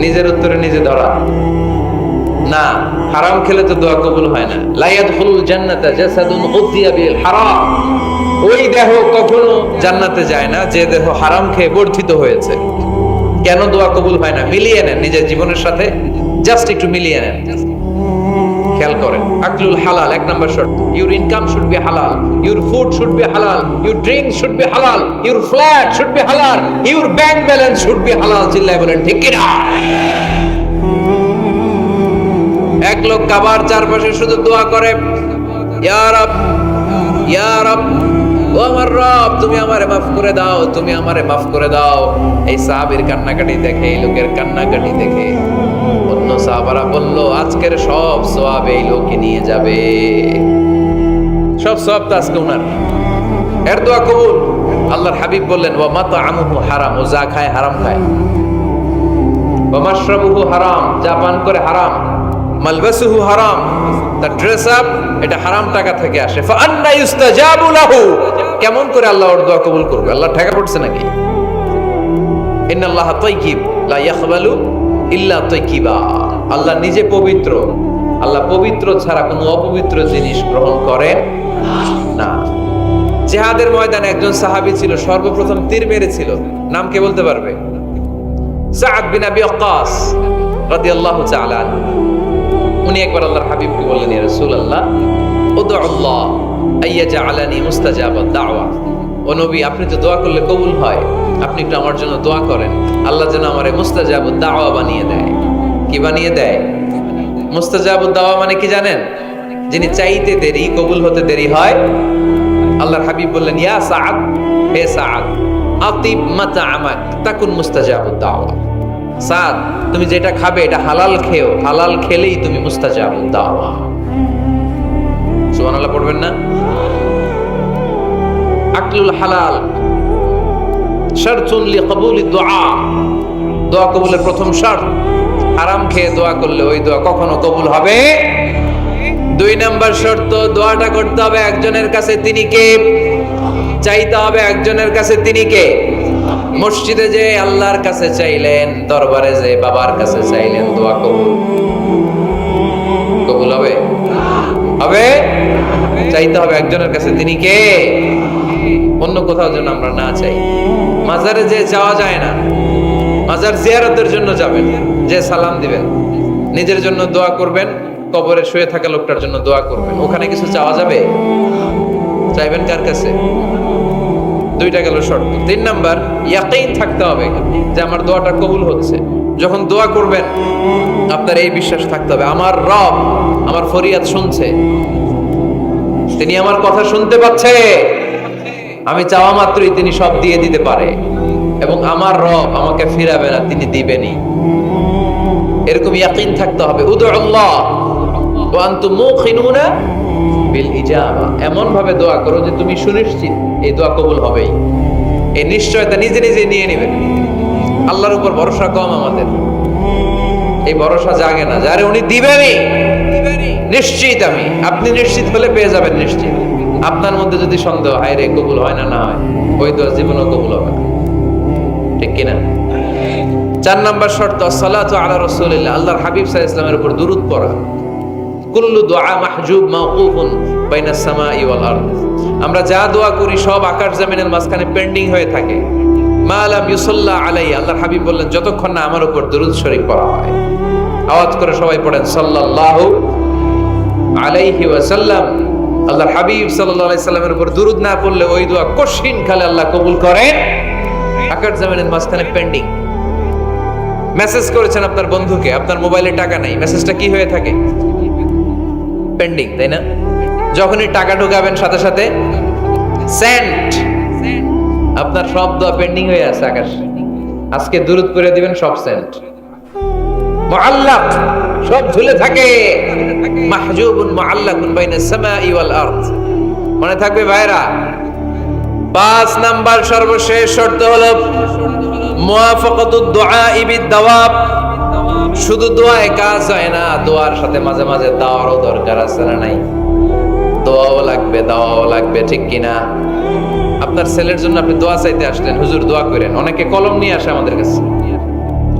নিজের উত্তরে নিজে ধরা না। হারাম খেলে তো দোয়া কবুল হয় না। লা ইয়াদখুলুল জান্নাতা জাসাদুন উযিয়া বিল হারাম। ওই দেহ কখনো জান্নাতে যায় না যে দেহ হারাম খেয়ে বর্ধিত হয়েছে। কেন দোয়া কবুল হয় না? মিলিয়ে নেন নিজের জীবনের সাথে, জাস্ট একটু মিলিয়ে নেন, খেয়াল করেন। আকলুল হালাল 1 নাম্বার শর্ত। ইউর ইনকাম শুড বি হালাল, ইউর ফুড শুড বি হালাল, ইউর ড্রিঙ্ক শুড বি হালাল, ইউর ফ্ল্যাট শুড বি হালাল, your bank balance should be হালাল। চিল্লায় বলেন ঠিক কি না? এক লোক কাবার চারপাশে শুধু দোয়া করে, ইয়া রব, ইয়া রব, ও আমার রব, তুমি আমারে মাফ করে দাও, তুমি আমারে মাফ করে দাও। এই সাহাবীর কান্নাকাটি দেখে, এই লোকের কান্নাকাটি দেখে অন্য সাহাবারা বলল, আজকের সব সওয়াব এই লোকে নিয়ে যাবে। সব সওয়াব তো আজকে ওনার। এর দোয়া কবুল। আল্লাহর হাবিব বললেন, ওয়া মাতআমুহু হারাম, ও যা খায় হারাম খায়। ওয়া মাশরাবুহু হারাম, যা পান করে হারাম। মালবাসুহু হারাম, তার ড্রেস আপ এটা হারাম টাকা থেকে আসে। ফাআন্না ইউস্তাজাবু লাহু, কেমন করে আল্লাহ ওর দোয়া কবুল করবে? আল্লাহ ঠেকা পড়ছে নাকি? ইন্নাল্লাহা তাইয়্যিব লা ইয়াকবালু ইল্লা তাইয়্যিবা। আল্লাহ নিজে পবিত্র, আল্লাহ পবিত্র ছাড়া কোনো অপবিত্র জিনিস গ্রহণ করেন না। জিহাদের ময়দানে একজন সাহাবী ছিল, সর্বপ্রথম তীর মেরেছিল। নাম কে বলতে পারবে? সাদ বিন আবি ওয়াক্কাস রাদিয়াল্লাহু তাআলা আনহু। উনি একবার আল্লাহর হাবিবকে বললেন, ইয়া রাসূলুল্লাহ, উদউল্লাহ আইয়াজআলানি মুস্তাজাবাদ দাওয়া। ও নবী, আপনি তো দোয়া করলে কবুল হয়, আপনি একটু আমার জন্য দোয়া করেন, আল্লাহ যেন আমারে মুস্তাজাবুদ দাওয়া বানিয়ে দেয়। কি বানিয়ে দেয়? মুস্তাজাবুদ দাওয়া মানে কি জানেন? যিনি চাইতে দেরি, কবুল হতে দেরি হয়। আল্লাহর হাবিব বললেন, ইয়া সাআদ, হে সাআদ, আতিব মাতআমাক তাকুন মুস্তাজাবুদ দাওয়া। সাদ, তুমি যেটা খাবে এটা হালাল খেও, হালাল খেলেই তুমি মুস্তাজাবুদ দাওয়া। সুবহানাল্লাহ পড়বেন না? আকলুল হালাল শারতুন লিকবুলি দুআ, দোয়া কবুলের প্রথম শর্ত। হারাম খেয়ে দোয়া করলে ওই দোয়া কখনো কবুল হবে। 2 নাম্বার শর্ত, দোয়াটা করতে হবে একজনের কাছে, তিনি কে? চাইতে হবে একজনের কাছে, তিনি কে? মসজিদে যে আল্লাহর কাছে চাইলেন, দরবারে যে বাবার কাছে চাইলেন, দোয়া কবুল কবুল হবে? হবে? চাইতে হবে একজনের কাছে, তিনি কে? অন্য কোথাও যেন আমরা না চাই। মাজারে যে যাওয়া যায় না, মাজার জিয়ারতের জন্য যাবেন, যে সালাম দিবেন, নিজের জন্য দোয়া করবেন, কবরে শুয়ে থাকা লোকটার জন্য দোয়া করবেন। ওখানে কিছু চাওয়া যাবে? চাইবেন কার কাছে? দুইটা গেল শর্ত। 3 নাম্বার, ইয়াকিন থাকতে হবে যে আমার দোয়াটা কবুল হচ্ছে। যখন দোয়া করবেন আপনার এই বিশ্বাস থাকতে হবে আমার রব আমার ফরিয়াদ শুনছে, তিনি আমার কথা শুনতে পাচ্ছে, আমি চাওয়া মাত্রই তিনি সব দিয়ে দিতে পারে, এবং আমার রব আমাকে ফিরাবে না, তিনি দিবেনই। এরকম ইয়াকিন থাকতে হবে। উদুল্লাহ ওয়া আনতুম মুকিনুনা বিল ইজাবা, এমন ভাবে দোয়া করো যে তুমি সুনিশ্চিত এই দোয়া কবুল হবেই। এই নিশ্চয়তা নিজে নিজে নিয়ে নেবেন। আল্লাহর উপর ভরসা কম আমাদের, এই ভরসা জাগে না যারে উনি দিবেনই, নিশ্চিত আমি। আপনি নিশ্চিত হলে পেয়ে যাবেন নিশ্চিত। আপনার মধ্যে যদি সন্দেহ হয় রে কবুল হয় না, না হয়, ওই দোয়া জীবনও কবুল হবে না, ঠিক কিনা? 4 নাম্বার শর্ত, সালাতু আলা রাসূলিল্লাহ, আল্লাহর হাবিব সাল্লাল্লাহু আলাইহি ওয়াসাল্লামের উপর দুরূদ পড়া। কুল্লু দুআ মাহজুব মাওকুফুন বাইনাস সামাই ওয়াল আরদ, আমরা যা দোয়া করি সব আকাশ জমিনের মাঝখানে পেন্ডিং হয়ে থাকে। মা লাম ইউসাল্লা আলাইহি, আল্লাহর হাবিব বললেন যতক্ষণ না আমার উপর দুরূদ শরীফ পড়া হয়। আওয়াজ করে সবাই পড়েন সাল্লাল্লাহু আলাইহি ওয়াসাল্লাম। আল্লাহর হাবিব সাল্লাল্লাহু আলাইহি সাল্লামের উপর দুরূদ না পড়লে ওই দোয়া কঠিন কালে আল্লাহ কবুল করেন, আকাশ জমিনের মাঝখানে পেন্ডিং। মেসেজ করেছেন আপনার বন্ধুকে, আপনার মোবাইলে টাকা নাই, মেসেজটা কি হয়ে থাকে? পেন্ডিং, তাই না? যখনই টাকা ঢোকাবেন সাথে সাথে সেন্ট, আপনার সব দোয়া পেন্ডিং হয়ে আছে আকাশ। আজকে দুরূদ করে দিবেন, সব সেন্ট, মুআল্লাক, সব ঝুলে থাকে। মাহজুবুন মুআল্লাকুন বাইনাস সামাই ওয়াল আরদ, মনে থাকবে ভাইরা। 5 নাম্বার সর্বশেষ শর্ত হলো মুওয়াফাকাতুদ দুআই বিদ-দাওয়াব, শুধু দোয়ায় কাজ হয় না, দোয়ার সাথে মাঝে মাঝে দাওয়ারও দরকার আছে না নাই? দোয়াও লাগবে, দাওয়াও লাগবে, ঠিক কিনা? আপনার ছেলের জন্য আপনি দোয়া চাইতে আসলেন, হুজুর দোয়া করেন। অনেকে কলম নিয়ে আসে আমাদের কাছে,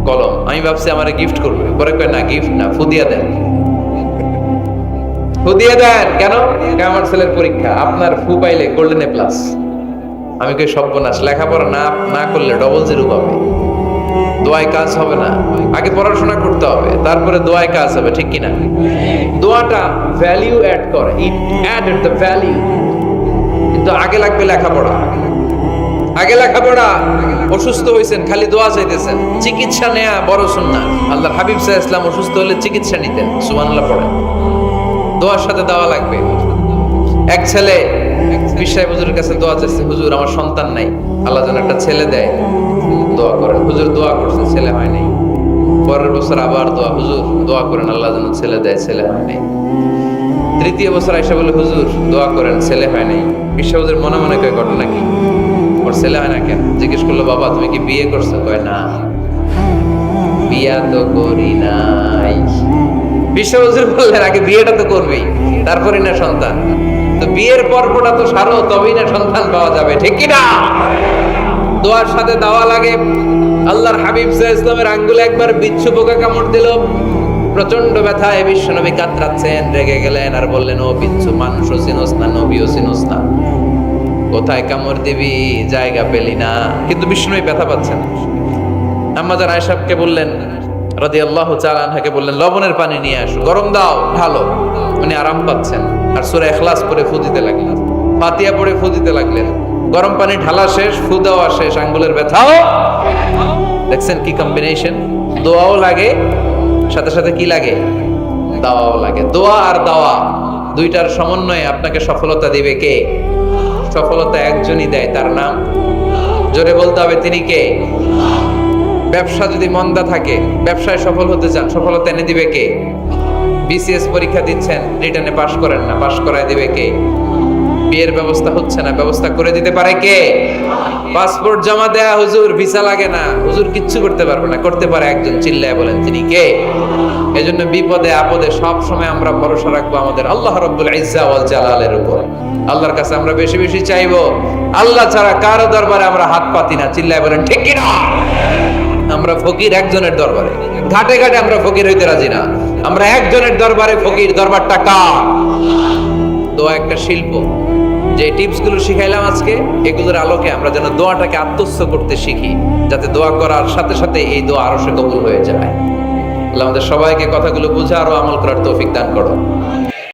কলম। আমি ভাবছি আমারে গিফট করবে, পরে কয় না গিফট না, ফুদিয়া দেন। ফুদিয়া দেন কেন? আমার ছেলের পরীক্ষা, আপনার ফু পাইলে গোল্ডেন এ প্লাস। আমি কই সর্বনাশ, লেখাপড়া না না করলে ডবল জিরো পাবে, দোয়ায় কাজ হবে না। আগে পড়াশোনা করতে হবে, তারপরে দোয়ায় কাজ হবে, ঠিক কিনা? দোয়াটা ভ্যালিউ অ্যাড করে, ইট অ্যাডেড দ্য ভ্যালিউ। কিন্তু আগে লাগবে লেখাপড়া, আগে লেখাপড়া। অসুস্থ হয়েছেন খালি দোয়া চাইতেছেন, চিকিৎসা নেয়া বড় সুন্নাহ। আল্লাহর হাবিব সাল্লাল্লাহু আলাইহি ওয়াসাল্লাম অসুস্থ হলে চিকিৎসা নিতেন, সুবহানাল্লাহ পড়েন। দোয়ার সাথে দেওয়া লাগবে। এক ছেলে বিশ্বাই হুজুরের কাছে দোয়া চাইছে, হুজুর আমার সন্তান নাই, আল্লাহ যেন একটা ছেলে দেয়, দোয়া করেন। হুজুর দোয়া করছে, ছেলে হয় নাই। পরের বছর আবার দোয়া, হুজুর দোয়া করেন আল্লাহ যেন ছেলে দেয়, ছেলে হয় নাই। 3য় বছর আইসা বলে হুজুর দোয়া করেন, ছেলে হয় নাই। বিশ্বাই হুজুর মনে মনে কয় ঘটনা কি, ওর ছেলে হয় না কেন? জিজ্ঞেস করলো বাবা তুমি কি বিয়ে করছো? কয় না, বিয়া তো করি নাই। বিশ্বাই হুজুর বললেন আগে বিয়েটা তো করবি, তারপরে না সন্তান। তো বিয়ের পর্বটা তো সারো, তবেই না সন্তান পাওয়া যাবে, ঠিক কিনা? দোয়ার সাথে দেওয়া লাগে। আল্লাহর হাবিব সাল্লাল্লাহু আলাইহি ওয়াসাল্লামের আঙ্গুলে একবার বিচ্ছু পোকা কামড় দিল, প্রচন্ড ব্যথায় বিশ্বনবী কাতরাচ্ছেন, রেগে গেলেন আর বললেন ও বিচ্ছু, মানুষও চিনোস না, নবীও চিনোস না, কোথায় কামড় দিবি, জায়গা পেলি না। কিন্তু বিশ্বনবী ব্যথা পাচ্ছেন। আম্মা জান আয়েশাকে বললেন রাদিয়াল্লাহু তাআলা আনহাকে বললেন লবণের পানি নিয়ে আসো, গরম দাও, ঢালো। উনি আরাম পাচ্ছেন। আর সূরা ইখলাস পড়ে ফু দিতে লাগলেন, ফাতিহা পড়ে ফু দিতে লাগলেন। গরম পানি ঢালা শেষ, ফু দেওয়া শেষ, আঙ্গুলের ব্যথাও। দেখছেন কি কম্বিনেশন? দোয়াও লাগে, সাথে সাথে কি লাগে? দাওয়াও লাগে। দোয়া আর দাওয়া দুইটার সমন্বয়ে আপনাকে সফলতা দিবে কে? সফলতা একজনই দেয়, তার নাম জোরে বলতে হবে, তিনি কে? ব্যবসা যদি মন্দা থাকে, ব্যবসায় সফল হতে চান, সফলতা এনে দিবে কে? বিসিএস পরীক্ষা দিচ্ছেন, রিটেনে পাশ করেন না, পাশ করায় দিবে কে? বিয়ের ব্যবস্থা হচ্ছে না, ব্যবস্থা করে দিতে পারে কে? পাসপোর্ট জমা দেয়া, হুজুর ভিসা লাগে না, হুজুর কিচ্ছু করতে পারবে না, করতে পারে একজন, চিল্লায় বলেন তিনি কে? এজন্য বিপদে আপদে সব সময় আমরা ভরসা রাখবো আমাদের আল্লাহ রাব্বুল ইজ্জা ওয়াল জালালের উপর। আল্লাহর কাছে আমরা বেশি বেশি চাইবো। আল্লাহ ছাড়া কারো দরবারে আমরা হাত পাতি না, চিল্লায় বলেন ঠিক কি না? আমরা ফকির একজনের দরবারে, ঘাটে ঘাটে আমরা ফকির হইতে রাজি না, আমরা একজনের দরবারে ফকির। দরবারটা কার? দোয়া একটা শিল্প। যে টিপস গুলো শিখাইলাম আজকে, এগুলোর আলোকে আমরা যেন দোয়াটাকে আত্মস্থ করতে শিখি, যাতে দোয়া করার সাথে সাথে এই দোয়া আরো সে কবুল হয়ে যায়। আল্লাহ আমাদের সবাইকে কথাগুলো বুঝা আরো আমল করার তৌফিক দান করো।